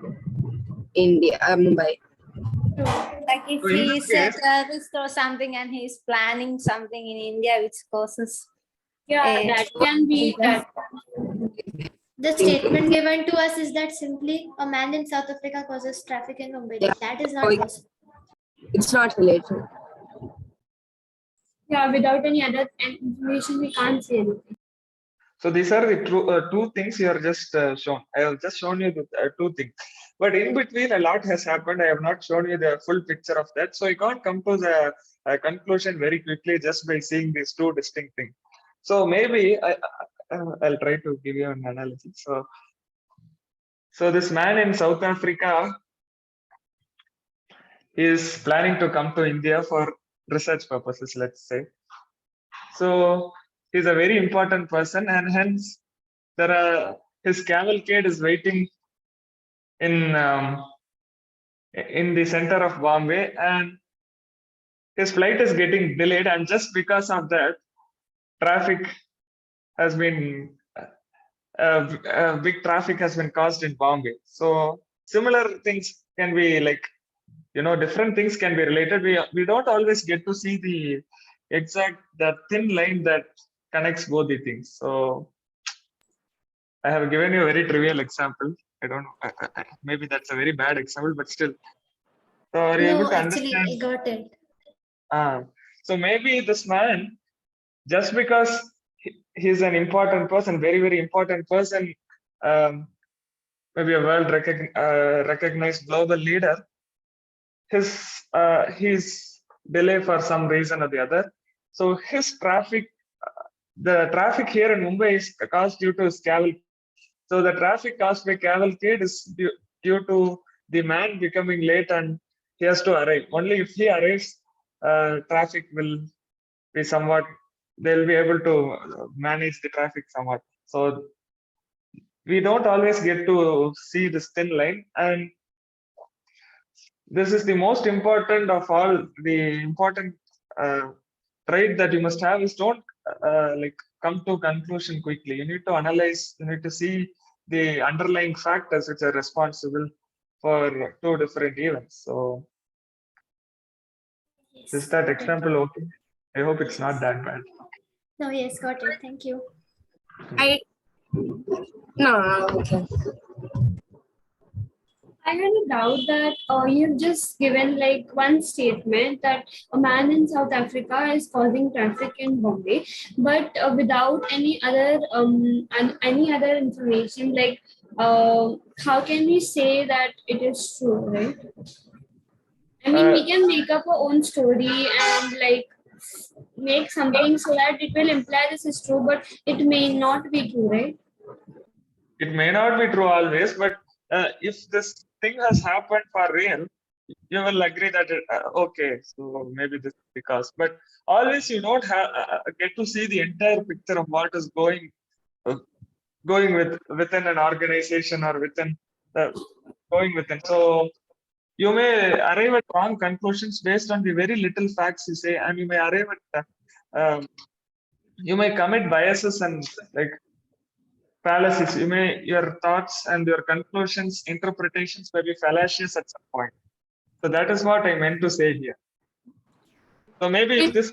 India, Mumbai? Like if So in he this is a case, terrorist or something and he's planning something in India which causes. That can be that. The statement given to us is that simply a man in South Africa causes traffic in Mumbai. Yeah. That is not possible. It's not related. Yeah, without any other information, we can't say anything. so these are the two things you are just shown. I have just shown you the two things. But in between, a lot has happened. I have not shown you the full picture of that. So you can't come to a conclusion very quickly just by seeing these two distinct things. So maybe I'll try to give you an analogy. So this man in South Africa is planning to come to India for research purposes, let's say. So he's a very important person, and hence his cavalcade is waiting in the center of Bombay, and his flight is getting delayed, and just because of that, traffic has been big traffic has been caused in Bombay. So similar things can be like, different things can be related. We don't always get to see the thin line that connects both the things. So I have given you a very trivial example. I don't know. Maybe that's a very bad example, but still. So are you able to actually, understand? I got it. So maybe this man, just because he's an important person, very, very important person, maybe a world recognized global leader, his delay for some reason or the other. So his the traffic here in Mumbai is caused due to his cavalcade. So the traffic caused by cavalcade is due to the man becoming late and he has to arrive. Only if he arrives, traffic will be somewhat, they'll be able to manage the traffic somewhat. So we don't always get to see this thin line, and this is the most important of all. The important trait that you must have is don't come to conclusion quickly. You need to analyze, you need to see the underlying factors which are responsible for two different events. So Is that example okay? I hope it's not that bad. No, yes, got it. Thank you. No, okay. I had a doubt that you've just given like one statement that a man in South Africa is causing traffic in Bombay, but without any other information. Like, how can we say that it is true, right? I mean, we can make up our own story and like make something so that it will imply this is true, but it may not be true, right? It may not be true always, but if this thing has happened for real, you will agree that okay, so maybe this is because. But always you don't have get to see the entire picture of what is going within an organization or within going within. So you may arrive at wrong conclusions based on the very little facts you say, and you may arrive at you may commit biases and like fallacies. Your thoughts and your conclusions, interpretations may be fallacious at some point. So that is what I meant to say here. So maybe if this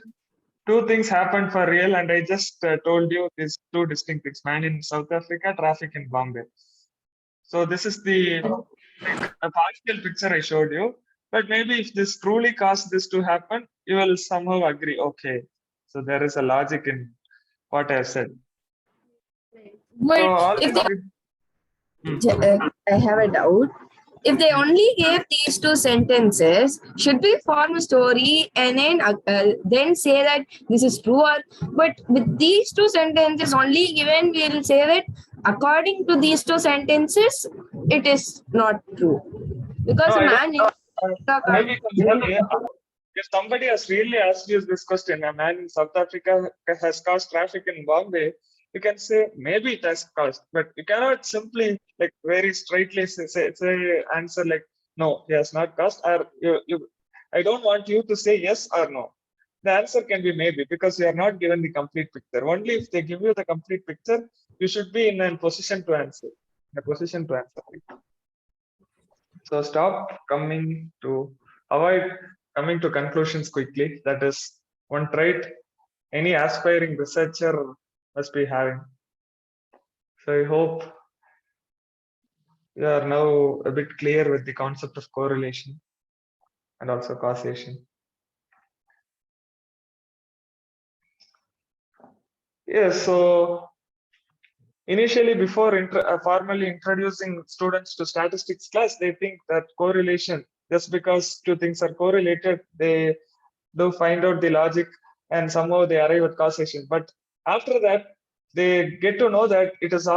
two things happened for real, and I just told you these two distinct things: man in South Africa, traffic in Bombay. So this is the a partial picture I showed you. But maybe if this truly caused this to happen, you will somehow agree. Okay, so there is a logic in what I have said. But if they, I have a doubt. If they only gave these two sentences, should we form a story and then say that this is true? But with these two sentences only given, we will say that according to these two sentences, it is not true. Because No, a man maybe if somebody has really asked you this question, a man in South Africa has caused traffic in Bombay, you can say maybe it has caused, but you cannot simply like very straightly say answer like no, he has not caused, or I don't want you to say yes or no. The answer can be maybe, because you are not given the complete picture. Only if they give you the complete picture, you should be in a position to answer. So avoid coming to conclusions quickly. That is one trait any aspiring researcher must be having. So I hope you are now a bit clear with the concept of correlation and also causation. Yes, so initially, before formally introducing students to statistics class, they think that correlation, just because two things are correlated, they do find out the logic and somehow they arrive at causation. But after that, they get to know that it doesn't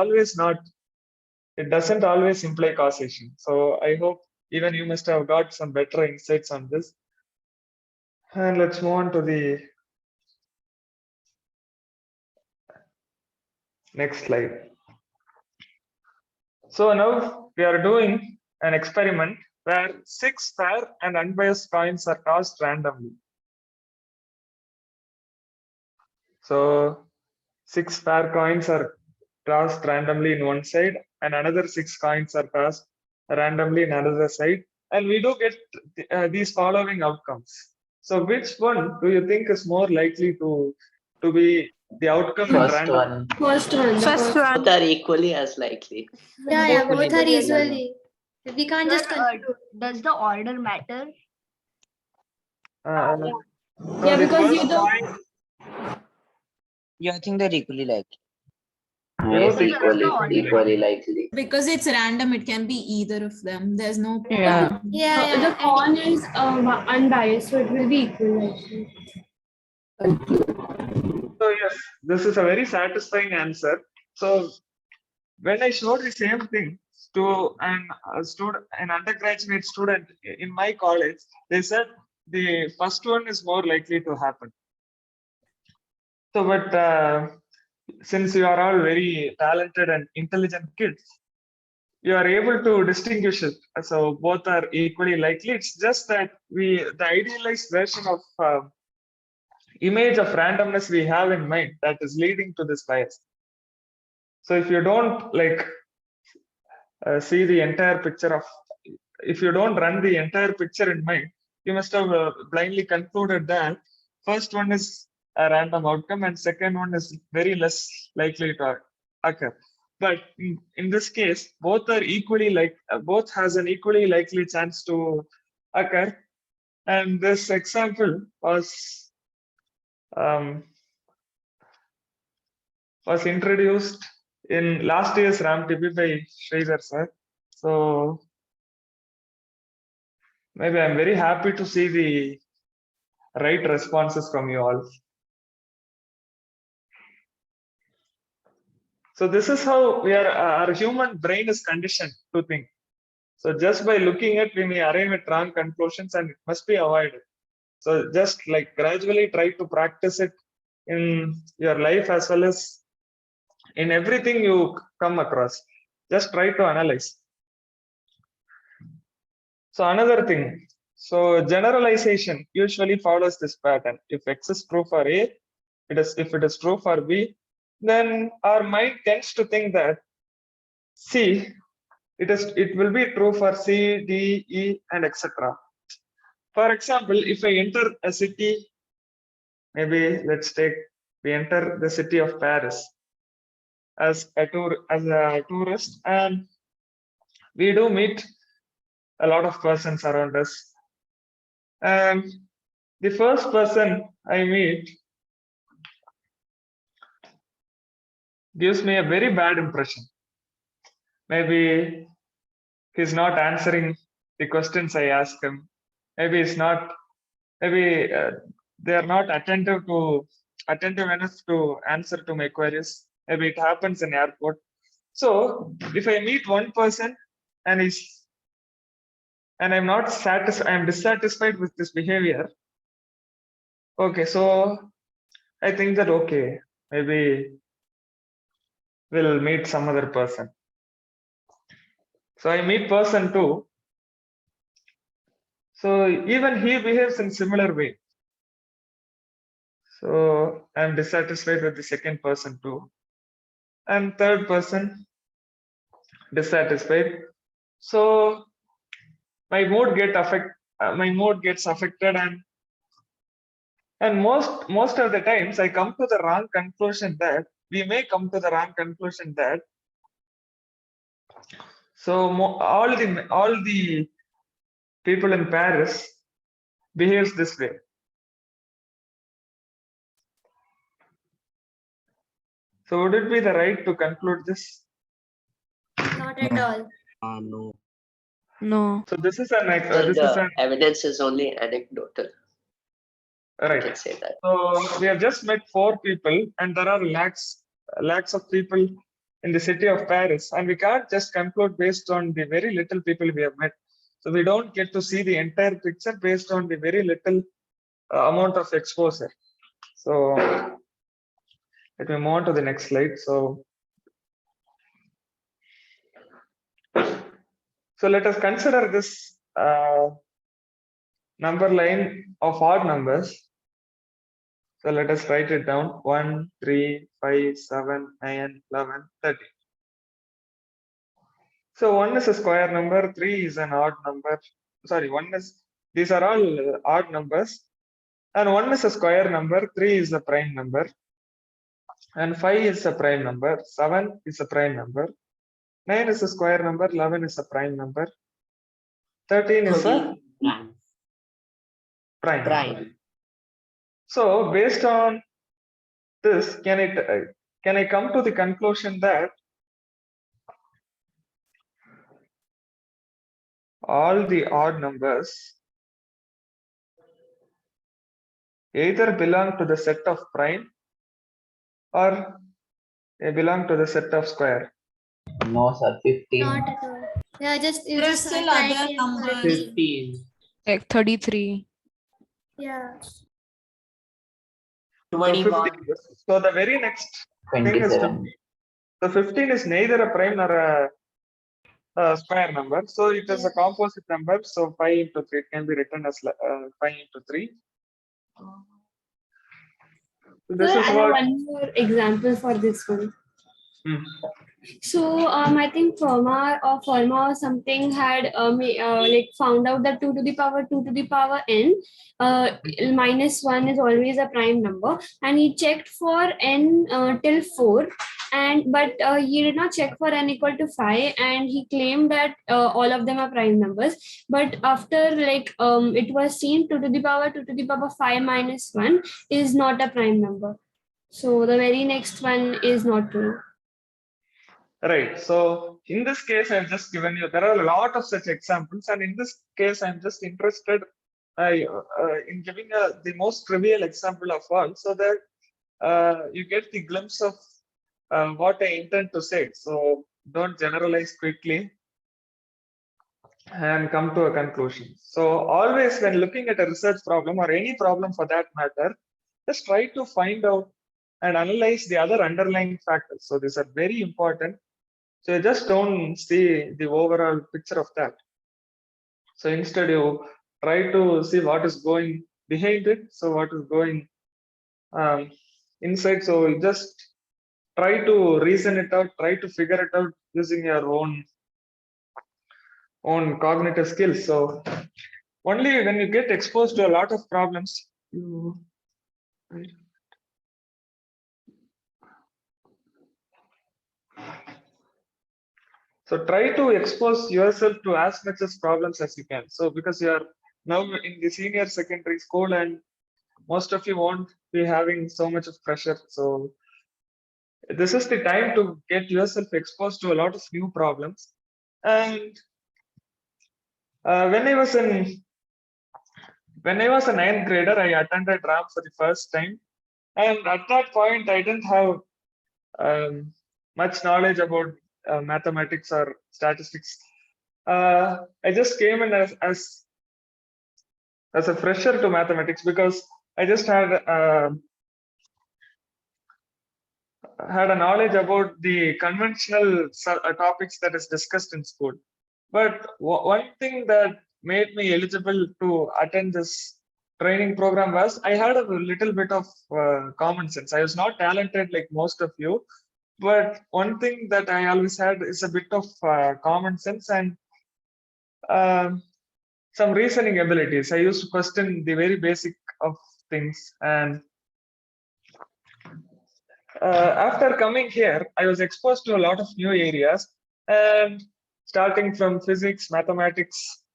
always imply causation. So I hope even you must have got some better insights on this. And let's move on to the next slide. So now we are doing an experiment where 6 fair and unbiased coins are tossed randomly. So 6 fair coins are tossed randomly in one side, and another 6 coins are tossed randomly in another side, and we do get these following outcomes. So which one do you think is more likely to be the outcome in First random? one. First one. Both are equally as likely. Yeah, Equally both are likely. equally. We can't just conclude. Does the order matter? So Yeah, the because you first don't. coin, Yeah, I think they're equally likely. Yes, equally likely. Because it's random, it can be either of them. There's no. Yeah. The con is unbiased, so it will be equal. So yes, this is a very satisfying answer. So when I showed the same thing to an undergraduate student in my college, they said the first one is more likely to happen. So, but since you are all very talented and intelligent kids, you are able to distinguish it. So both are equally likely. It's just that the idealized version of image of randomness we have in mind that is leading to this bias. So if you don't like see the entire picture if you don't run the entire picture in mind, you must have blindly concluded that first one is a random outcome and second one is very less likely to occur. But in this case, both are equally both has an equally likely chance to occur. And this example was introduced in last year's RAMTP by Sridhar sir. So maybe I'm very happy to see the right responses from you all. So this is how our human brain is conditioned to think. So just by looking at, we may arrive at wrong conclusions and it must be avoided. So just like gradually try to practice it in your life as well as in everything you come across. Just try to analyze. So another thing, so generalization usually follows this pattern. If X is true for A, if it is true for B, then our mind tends to think that C, it will be true for C, D, E, and etc. For example, if I enter a city, maybe we enter the city of Paris as a tourist, and we do meet a lot of persons around us. And the first person I meet gives me a very bad impression. Maybe he's not answering the questions I ask him. Maybe they are not attentive enough to answer to my queries. Maybe it happens in airport. So if I meet one person and I'm not satisfied, I'm dissatisfied with this behavior. Okay, so I think that okay, maybe we'll meet some other person. So I meet person 2. So even he behaves in similar way. So I'm dissatisfied with the second person too. And third person dissatisfied. So my mood gets affected, and most of the times I come to the wrong conclusion that all the people in Paris behaves this way. So would it be the right to conclude this? Not at all. No. No. So this is an evidence is only anecdotal. Right. You can say that. So we have just met 4 people, and there are lakhs of people in the city of Paris, and we can't just conclude based on the very little people we have met. So we don't get to see the entire picture based on the very little amount of exposure. So let me move on to the next slide. So let us consider this number line of odd numbers. So let us write it down: 1, 3, 5, 7, 9, 11, 13. So 1 is a square number, 3 is an odd number. Sorry, these are all odd numbers. And 1 is a square number, 3 is a prime number. And 5 is a prime number, 7 is a prime number. 9 is a square number, 11 is a prime number. 13 is a prime number. So based on this, can I come to the conclusion that all the odd numbers either belong to the set of prime or they belong to the set of square? No, sir. 15. Not at all. Yeah, you There are just still try other and numbers. 15. Like 33. Yeah. 21. So the very next thing is 27. 15. So 15 is neither a prime nor a square number. So it is a composite number. So 5 into 3, it can be written as 5 into 3. So this Sir, is I have what. one more example for this one. So I think Ferma or something had like found out that 2 to the power 2 to the power n -1 is always a prime number, and he checked for n till 4, and but he did not check for n equal to 5, and he claimed that all of them are prime numbers. But after it was seen 2 to the power 2 to the power 5 -1 is not a prime number. So the very next one is not true. Right. So in this case, I've just given you, there are a lot of such examples. And in this case, I'm just interested in giving the most trivial example of all, so that you get the glimpse of what I intend to say. So don't generalize quickly and come to a conclusion. So always when looking at a research problem or any problem for that matter, just try to find out and analyze the other underlying factors. So these are very important. So you just don't see the overall picture of that. So instead you try to see what is going behind it. So what is going inside. So you just try to reason it out, try to figure it out using your own cognitive skills. So only when you get exposed to a lot of problems, you so try to expose yourself to as much as problems as you can. So because you are now in the senior secondary school and most of you won't be having so much of pressure. So this is the time to get yourself exposed to a lot of new problems. And when I was a ninth grader, I attended RAM for the first time. And at that point, I didn't have much knowledge about mathematics or statistics. I just came in as a fresher to mathematics because I just had a knowledge about the conventional topics that is discussed in school. But one thing that made me eligible to attend this training program was I had a little bit of common sense. I was not talented like most of you, but one thing that I always had is a bit of common sense and some reasoning abilities. I used to question the very basic of things. And after coming here, I was exposed to a lot of new areas, and starting from physics, mathematics,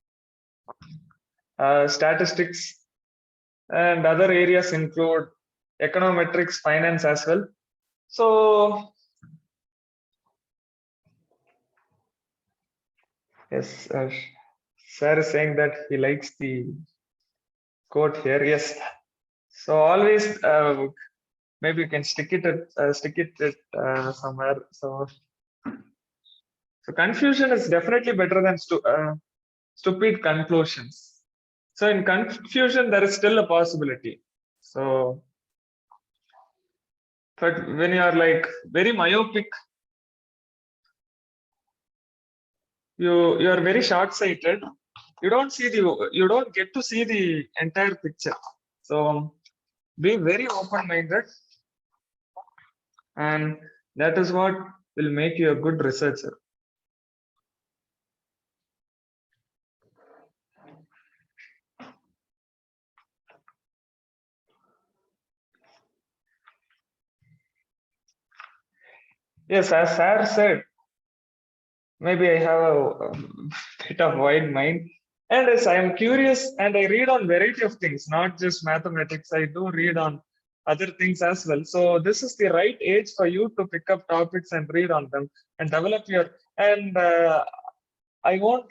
statistics, and other areas include econometrics, finance as well. So yes, Sir is saying that he likes the quote here. Yes. So always maybe you can stick it somewhere. So confusion is definitely better than stupid conclusions. So in confusion, there is still a possibility. So, but when you are like very myopic, you are very short-sighted. You don't get to see the entire picture. So be very open-minded, and that is what will make you a good researcher. Yes, as Sir said, maybe I have a bit of wide mind. And as I am curious and I read on variety of things, not just mathematics, I do read on other things as well. So this is the right age for you to pick up topics and read on them and develop your, and I won't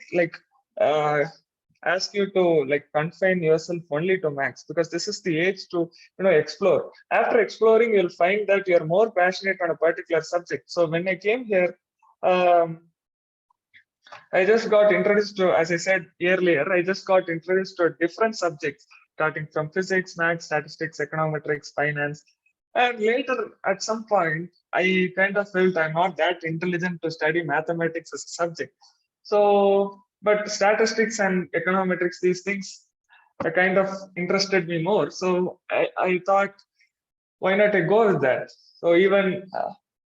ask you to confine yourself only to maths, because this is the age to explore. After exploring, you'll find that you're more passionate on a particular subject. So when I came here, I just got introduced to, as I said earlier, I just got introduced to different subjects, starting from physics, maths, statistics, econometrics, finance. And later, at some point, I kind of felt I'm not that intelligent to study mathematics as a subject. So, but statistics and econometrics, these things kind of interested me more. So I thought, why not I go with that? So even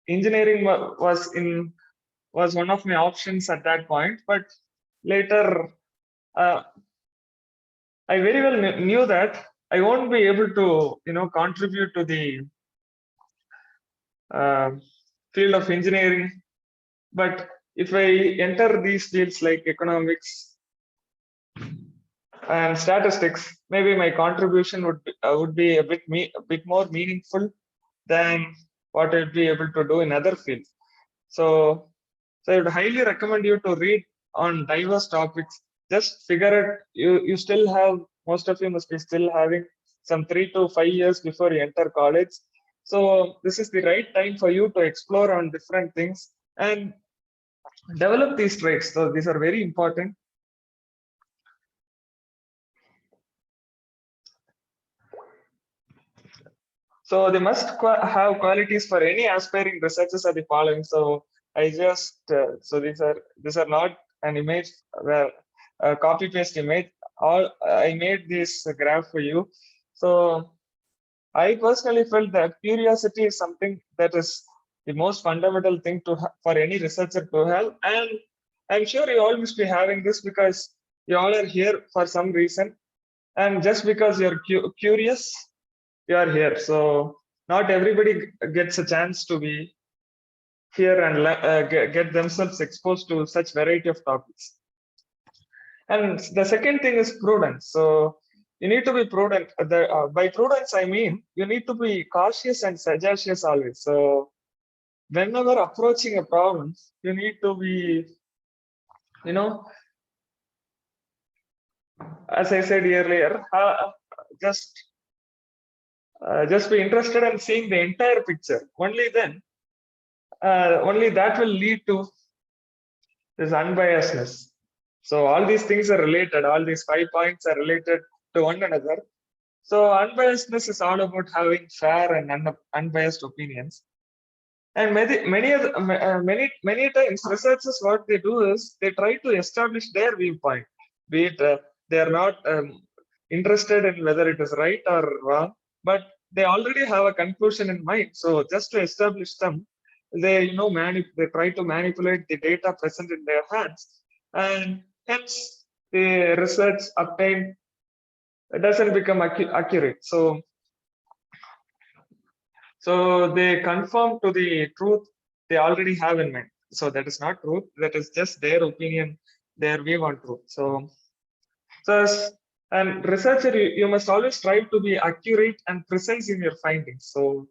engineering was one of my options at that point, but later I very well knew that I won't be able to, contribute to the field of engineering. But if I enter these fields like economics and statistics, maybe my contribution would be a bit more meaningful than what I'd be able to do in other fields. So I would highly recommend you to read on diverse topics. Just figure it. You still have, most of you must be still having some 3 to 5 years before you enter college. So this is the right time for you to explore on different things and develop these traits. So these are very important. So they must have qualities for any aspiring researchers are the following. So I just so these are not an image where copy paste image. All I made this graph for you. So I personally felt that curiosity is something that is the most fundamental thing for any researcher to have, and I'm sure you all must be having this because you all are here for some reason, and just because you're curious, you are here. So not everybody gets a chance to be here and get themselves exposed to such variety of topics. And the second thing is prudence. So you need to be prudent. By prudence, I mean you need to be cautious and sagacious always. So whenever approaching a problem, you need to be, as I said earlier, just be interested in seeing the entire picture. Only then, only that will lead to this unbiasedness. So all these things are related. All these 5 points are related to one another. So unbiasedness is all about having fair and unbiased opinions. And many times researchers, what they do is they try to establish their viewpoint. Be it they are not interested in whether it is right or wrong, but they already have a conclusion in mind. So just to establish them, they they try to manipulate the data present in their hands, and hence the research obtained doesn't become accurate. So they conform to the truth they already have in mind. So that is not truth. That is just their opinion, their view on truth. So and researcher, you must always strive to be accurate and precise in your findings. So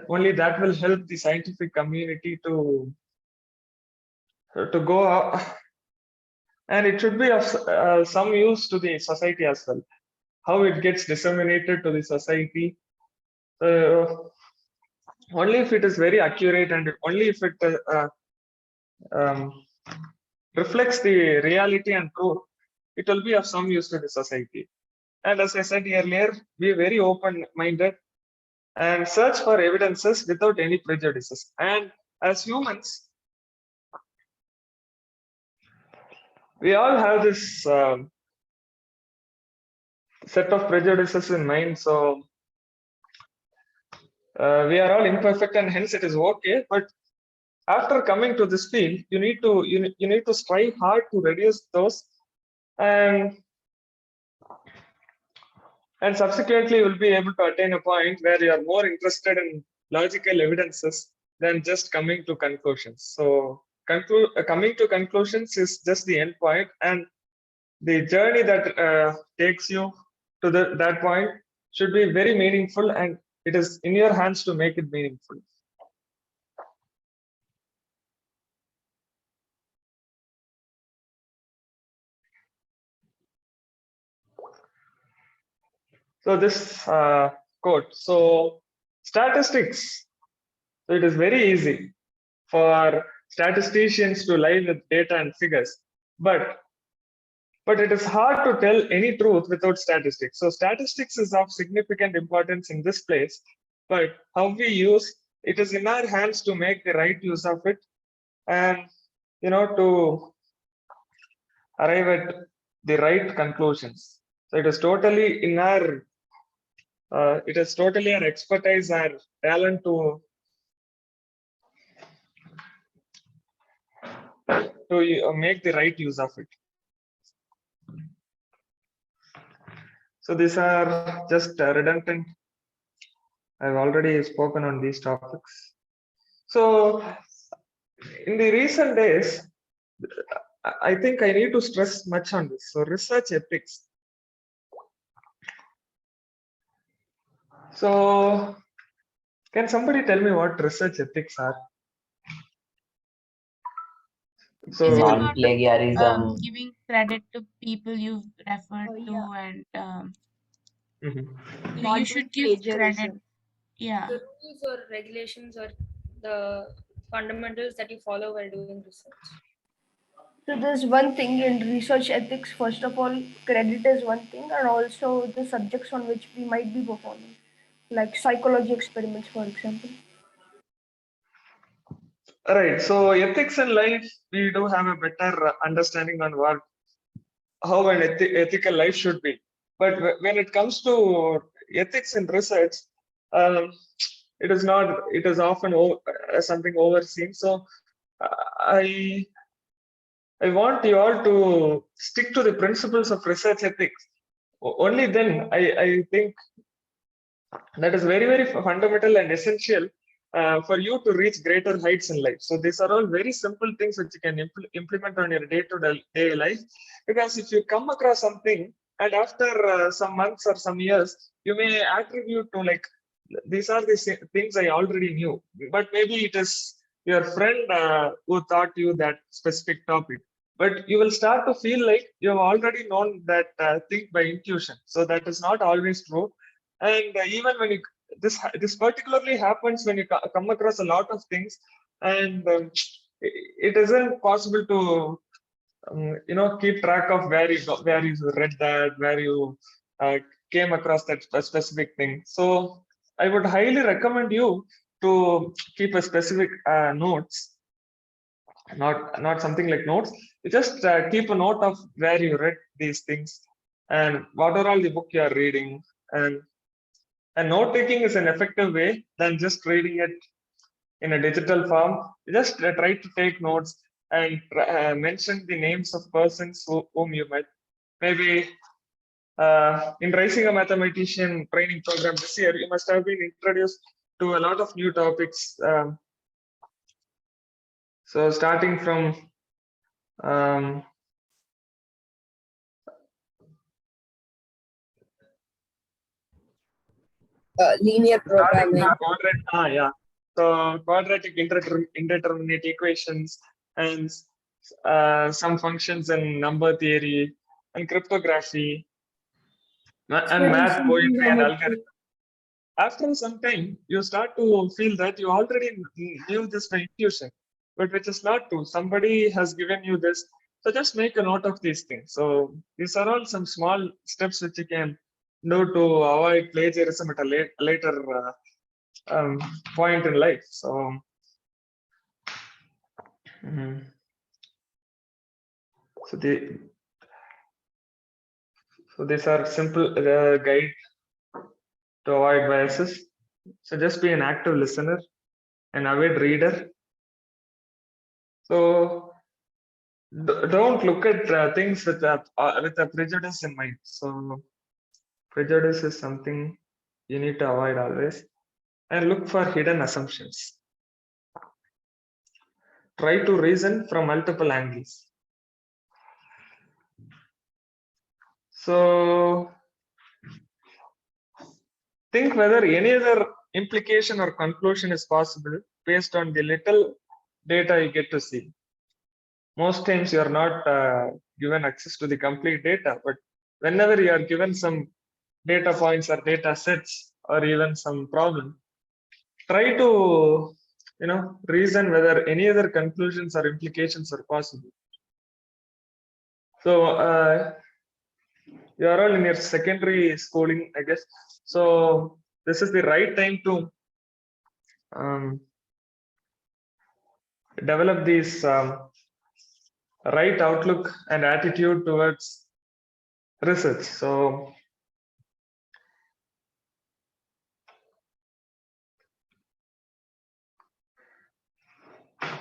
only that will help the scientific community to go up, and it should be of some use to the society as well. How it gets disseminated to the society. Only if it is very accurate and only if it reflects the reality and truth, it will be of some use to the society. And as I said earlier, be very open-minded and search for evidences without any prejudices. And as humans, we all have this set of prejudices in mind. So we are all imperfect, and hence it is okay. But after coming to this field, you need to strive hard to reduce those, and subsequently you will be able to attain a point where you are more interested in logical evidences than just coming to conclusions. So coming to conclusions is just the end point, and the journey that takes you to that point should be very meaningful, and it is in your hands to make it meaningful. So this quote, so statistics, so it is very easy for statisticians to lie with data and figures, but it is hard to tell any truth without statistics. So statistics is of significant importance in this place, but how we use it is in our hands to make the right use of it, and to arrive at the right conclusions. So it is totally in our it is totally our expertise, our talent to to make the right use of it. So these are just redundant. I've already spoken on these topics. So in the recent days, I think I need to stress much on this. So research ethics. So can somebody tell me what research ethics are? So Is it about Non-plagiarism. giving credit to people you've referred to and you should give credit? Yeah. The rules or regulations or the fundamentals that you follow while doing research. So there's one thing in research ethics. First of all, credit is one thing, and also the subjects on which we might be performing, like psychology experiments, for example. right. So ethics in life, we do have a better understanding on how an ethical life should be. But when it comes to ethics in research, um, it is not. It is often something overseen. So I I want you all to stick to the principles of research ethics. Only then I think that is very, very fundamental and essential for you to reach greater heights in life. So these are all very simple things which you can implement on your day-to-day life. Because if you come across something and after some months or some years, you may attribute to like, these are the things I already knew, but maybe it is your friend who taught you that specific topic. But you will start to feel like you have already known that thing by intuition. So that is not always true. And even when this particularly happens when you come across a lot of things, and it isn't possible to keep track of where you read that, where you came across that specific thing. So I would highly recommend you to keep a specific notes, not something like notes. You just keep a note of where you read these things and what are all the book you are reading. And note taking is an effective way than just reading it in a digital form. Just try to take notes and mention the names of persons whom you met. Maybe in Rising a Mathematician training program this year, you must have been introduced to a lot of new topics. So starting from Linear programming. So quadratic indeterminate equations and some functions in number theory and cryptography and math, poetry, and algorithm. After some time, you start to feel that you already knew this by intuition, but which is not true. Somebody has given you this. So just make a note of these things. So these are all some small steps which you can do to avoid plagiarism at a later point in life. So, so these are simple guide to avoid biases. So just be an active listener, an avid reader. So don't look at things with a prejudice in mind. So prejudice is something you need to avoid always, and look for hidden assumptions. Try to reason from multiple angles. So think whether any other implication or conclusion is possible based on the little data you get to see. Most times you are not given access to the complete data, but whenever you are given some data points or data sets or even some problem, try to reason whether any other conclusions or implications are possible. So you are all in your secondary schooling, I guess. So this is the right time to develop these right outlook and attitude towards research. So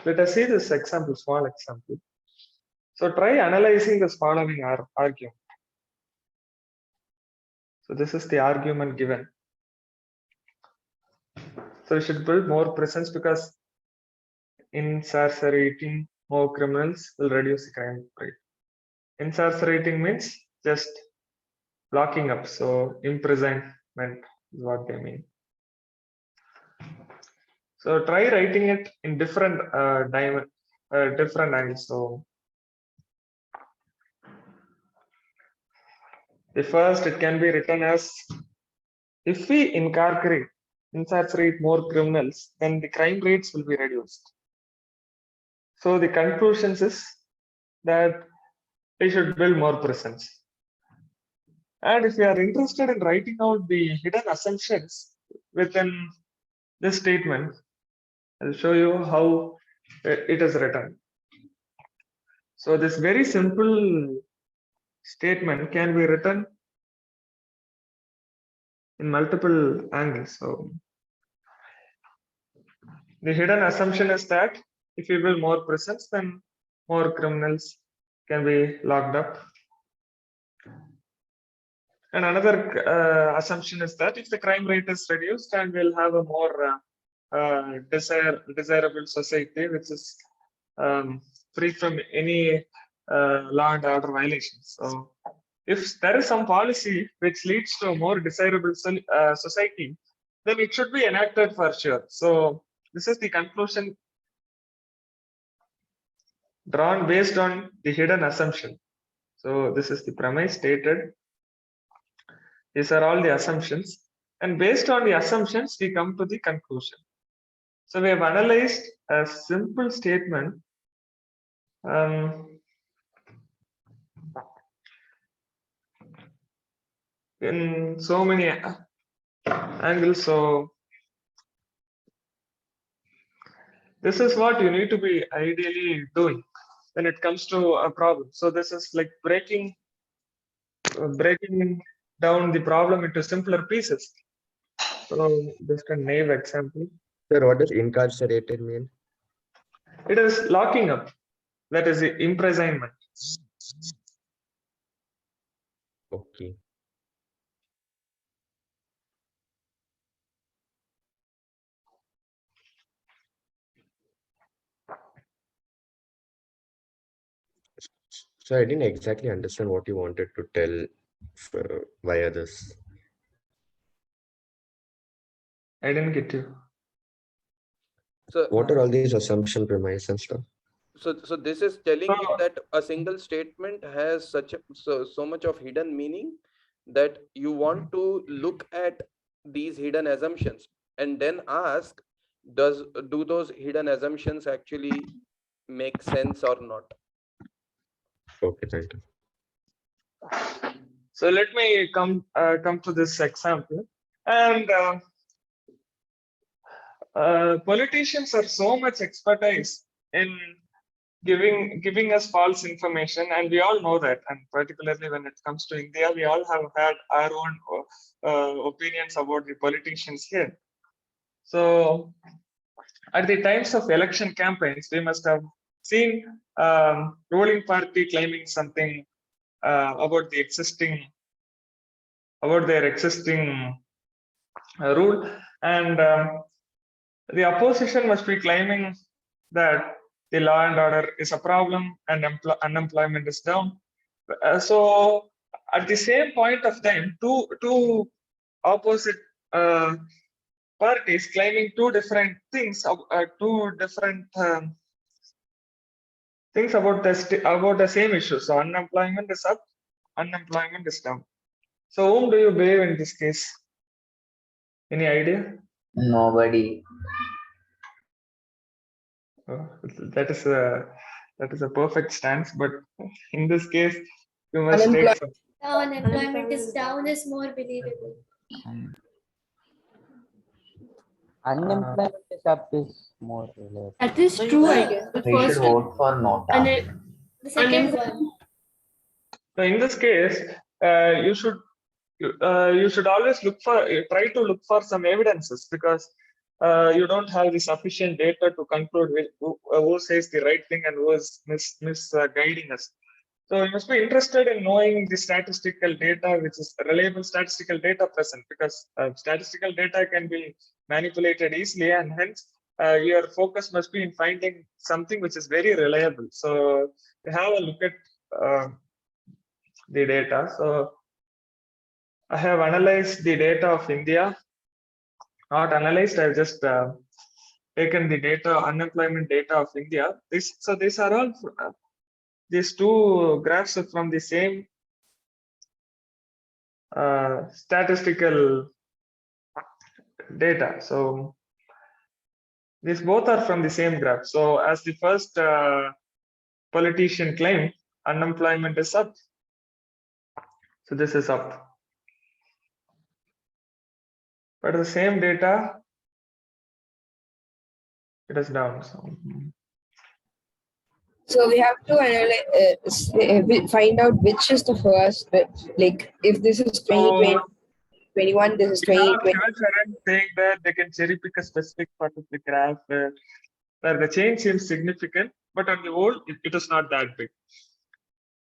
let us see this example, small example. So try analyzing this following argument. So this is the argument given. So we should build more presence because incarcerating more criminals will reduce the crime rate. Incarcerating means just locking up. So imprisonment is what they mean. So try writing it in different different angles. So the first, it can be written as, if we incarcerate more criminals, then the crime rates will be reduced. So the conclusion is that we should build more presence. And if you are interested in writing out the hidden assumptions within this statement, I'll show you how it is written. So this very simple statement can be written in multiple angles. So the hidden assumption is that if you build more presence, then more criminals can be locked up. And another assumption is that if the crime rate is reduced, and we'll have a more desirable society, which is free from any law and order violations. So if there is some policy which leads to a more desirable society, then it should be enacted for sure. So this is the conclusion drawn based on the hidden assumption. So this is the premise stated. These are all the assumptions. And based on the assumptions, we come to the conclusion. So we have analyzed a simple statement in so many angles. So this is what you need to be ideally doing when it comes to a problem. So this is like breaking down the problem into simpler pieces. So just a naive example. Sir, what does incarcerated mean? It is locking up. That is the imprisonment. Okay. So I didn't exactly understand what you wanted to tell via this. I didn't get you. So what are all these assumption premises and stuff? So this is telling you that a single statement has so much of hidden meaning that you want to look at these hidden assumptions and then ask, do those hidden assumptions actually make sense or not? Okay, thank you. So let me come to this example. And politicians are so much expertise in giving us false information, and we all know that. And particularly when it comes to India, we all have had our own opinions about the politicians here. So at the times of election campaigns, we must have seen ruling party claiming something about their existing rule, and the opposition must be claiming that the law and order is a problem and unemployment is down. So at the same point of time, two opposite parties claiming two different things, two different things about the same issue. So unemployment is up, unemployment is down. So whom do you believe in this case? Any idea? Nobody. That is a perfect stance, but in this case, you must take some. Unemployment is down is more believable. Unemployment is up is more related. That is true, I guess. The We should first vote for Nota. The second one. So in this case, you should always try to look for some evidences, because you don't have the sufficient data to conclude who says the right thing and who is misguiding us. So you must be interested in knowing the statistical data, which is reliable statistical data present, because statistical data can be manipulated easily, and hence your focus must be in finding something which is very reliable. So have a look at the data. So I have analyzed the data of India. Not analyzed, I've just taken the data, unemployment data of India. So these are all these two graphs are from the same statistical data. So these both are from the same graph. So as the first politician claimed, unemployment is up. So this is up. But the same data, it is down. So we have to analyze, find out which is the first, like if this is 2020, 21, this is 2020. Saying that they can cherry pick a specific part of the graph where the change seems significant, but on the whole, it is not that big.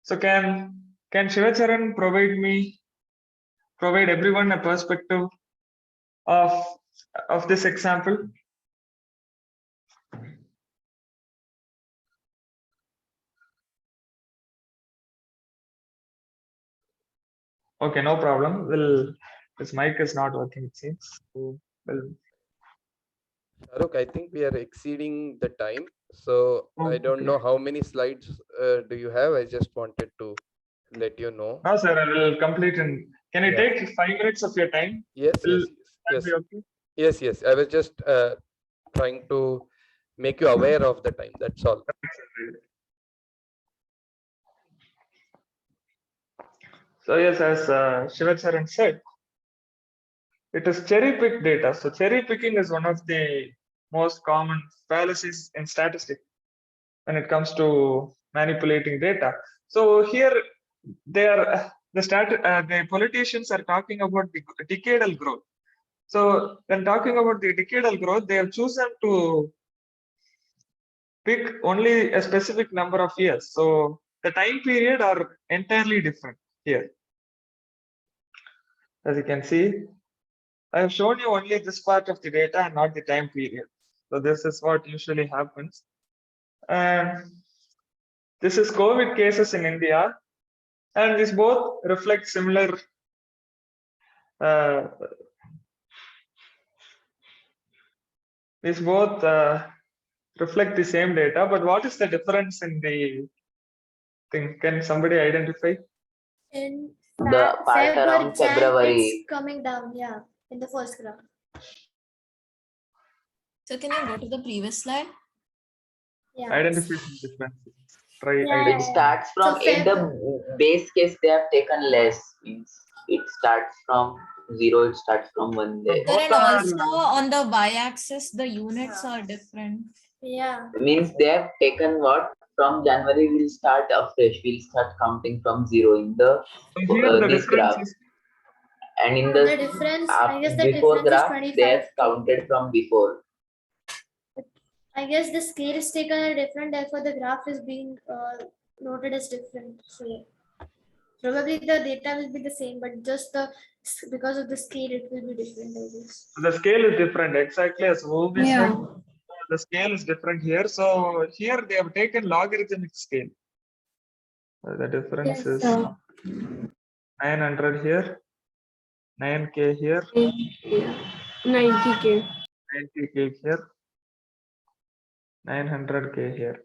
So can Shivacharan provide everyone a perspective of this example? Okay, no problem. Well, this mic is not working, it seems. So, well, Sharuk, I think we are exceeding the time. So I don't know how many slides do you have. I just wanted to let you know. no, sir, I will complete in. Can I take 5 minutes of your time? Yes, Will yes. that be okay? Yes. I was just trying to make you aware of the time. That's all. So yes, as Shivacharan said, it is cherry pick data. So cherry picking is one of the most common fallacies in statistics when it comes to manipulating data. So here they are the politicians are talking about the decadal growth. So when talking about the decadal growth, they have chosen to pick only a specific number of years. So the time period are entirely different here. As you can see, I have shown you only this part of the data and not the time period. So this is what usually happens. And this is COVID cases in India. And these both reflect similar these both reflect the same data, but what is the difference in the thing? Can somebody identify? In The part around Jan, February. it's coming down, yeah, in the first graph. So can you go to the previous slide? Yeah. Identification difference. Try Yeah, It starts from in the base case they have taken less. Means it starts from 0. It starts from 1 day. Sir, and also on the y-axis, the units are different. Yeah. Means they have taken what from January. We'll start afresh. We'll start counting from 0 in the here the this difference graph. is, And in The difference, I guess the before difference is graph, they 25. have counted from before. I guess the scale is taken a different, therefore the graph is being noted as different. So probably the data will be the same, but just because of the scale, it will be different, I guess. the scale is different, exactly as Ovi said. The scale is different here. So here they have taken logarithmic scale. The difference is 900 here, 9K here, 90K. 90K here, 900K here.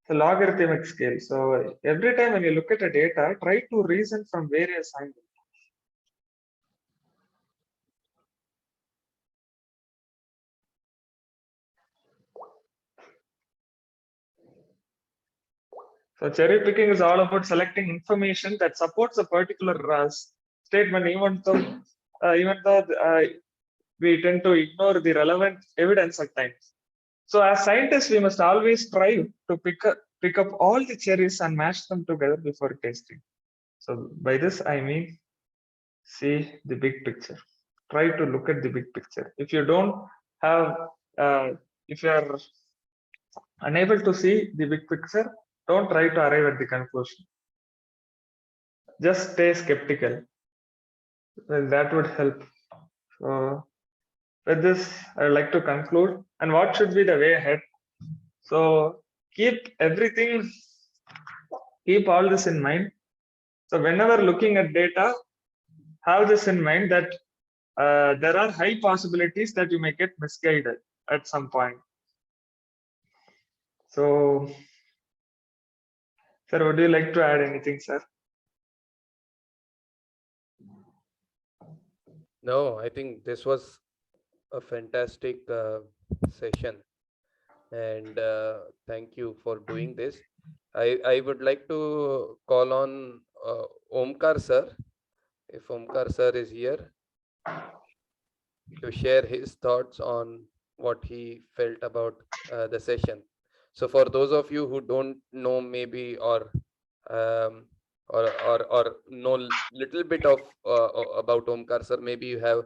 So logarithmic scale. So every time when you look at a data, try to reason from various angles. So cherry picking is all about selecting information that supports a particular statement, even though we tend to ignore the relevant evidence at times. So as scientists, we must always strive to pick up all the cherries and mash them together before tasting. So by this I mean, see the big picture. Try to look at the big picture. If you don't have, if you are unable to see the big picture, don't try to arrive at the conclusion. Just stay skeptical. Well, that would help. So with this, I would like to conclude. And what should be the way ahead? So keep all this in mind. So whenever looking at data, have this in mind that there are high possibilities that you may get misguided at some point. So, sir, would you like to add anything, sir? No, I think this was a fantastic session, and thank you for doing this. I would like to call on Omkar sir, if Omkar sir is here, to share his thoughts on what he felt about the session. So for those of you who don't know, maybe or know little bit of about Omkar sir, maybe you have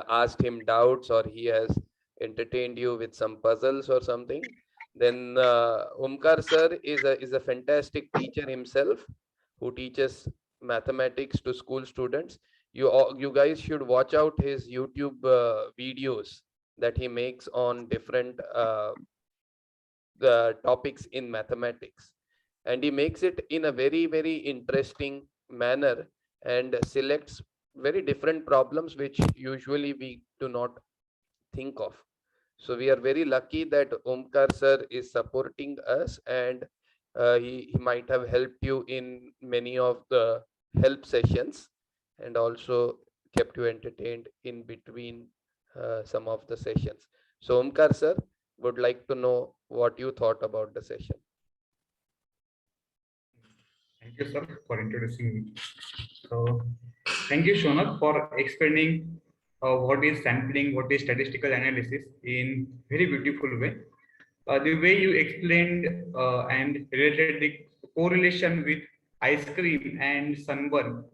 asked him doubts, or he has entertained you with some puzzles or something. Then Omkar sir is a fantastic teacher himself, who teaches mathematics to school students. You guys should watch out his YouTube videos that he makes on different the topics in mathematics, and he makes it in a very interesting manner and selects very different problems which usually we do not think of. So we are very lucky that Omkar sir is supporting us, and he might have helped you in many of the help sessions, and also kept you entertained in between some of the sessions. So Omkar sir, would like to know what you thought about the session. Thank you, sir, for introducing me. So, thank you, Shonak, for explaining what is sampling, what is statistical analysis in very beautiful way. The way you explained and related the correlation with ice cream and sunburn,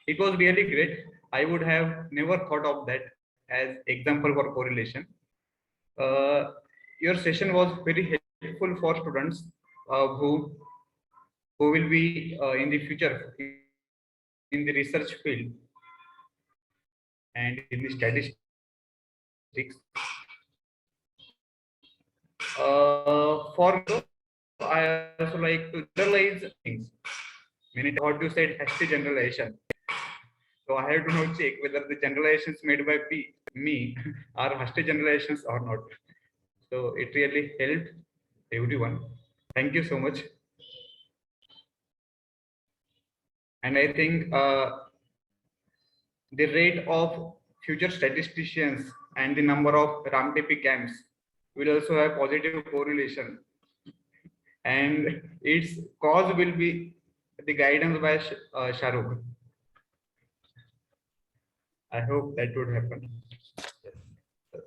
it was really great. I would have never thought of that as example for correlation. Your session was very helpful for students who will be in the future in the research field and in the statistics. For I also like to generalize things. Many what you said has to generalization. So I have to now check whether the generalizations made by me are hasty generalizations or not. So it really helped everyone. Thank you so much. And I think the rate of future statisticians and the number of Ramtepi camps will also have positive correlation. And its cause will be the guidance by Sharuk. I hope that would happen. Yes.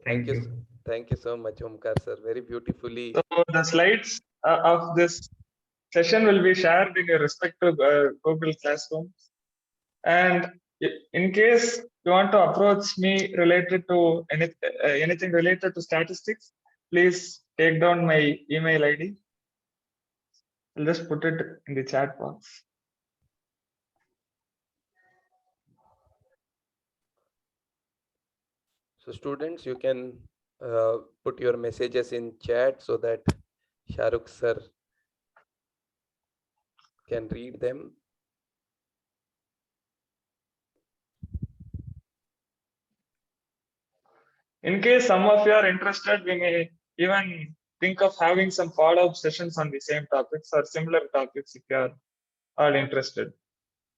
Thank you. Thank you so much, Omkar sir. Very beautifully. So the slides of this session will be shared in your respective Google Classroom. And in case you want to approach me related to anything related to statistics, please take down my email ID. I'll just put it in the chat box. So students, you can put your messages in chat so that Sharuk sir can read them. In case some of you are interested, we may even think of having some follow-up sessions on the same topics or similar topics if you are all interested.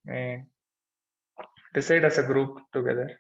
May decide as a group together.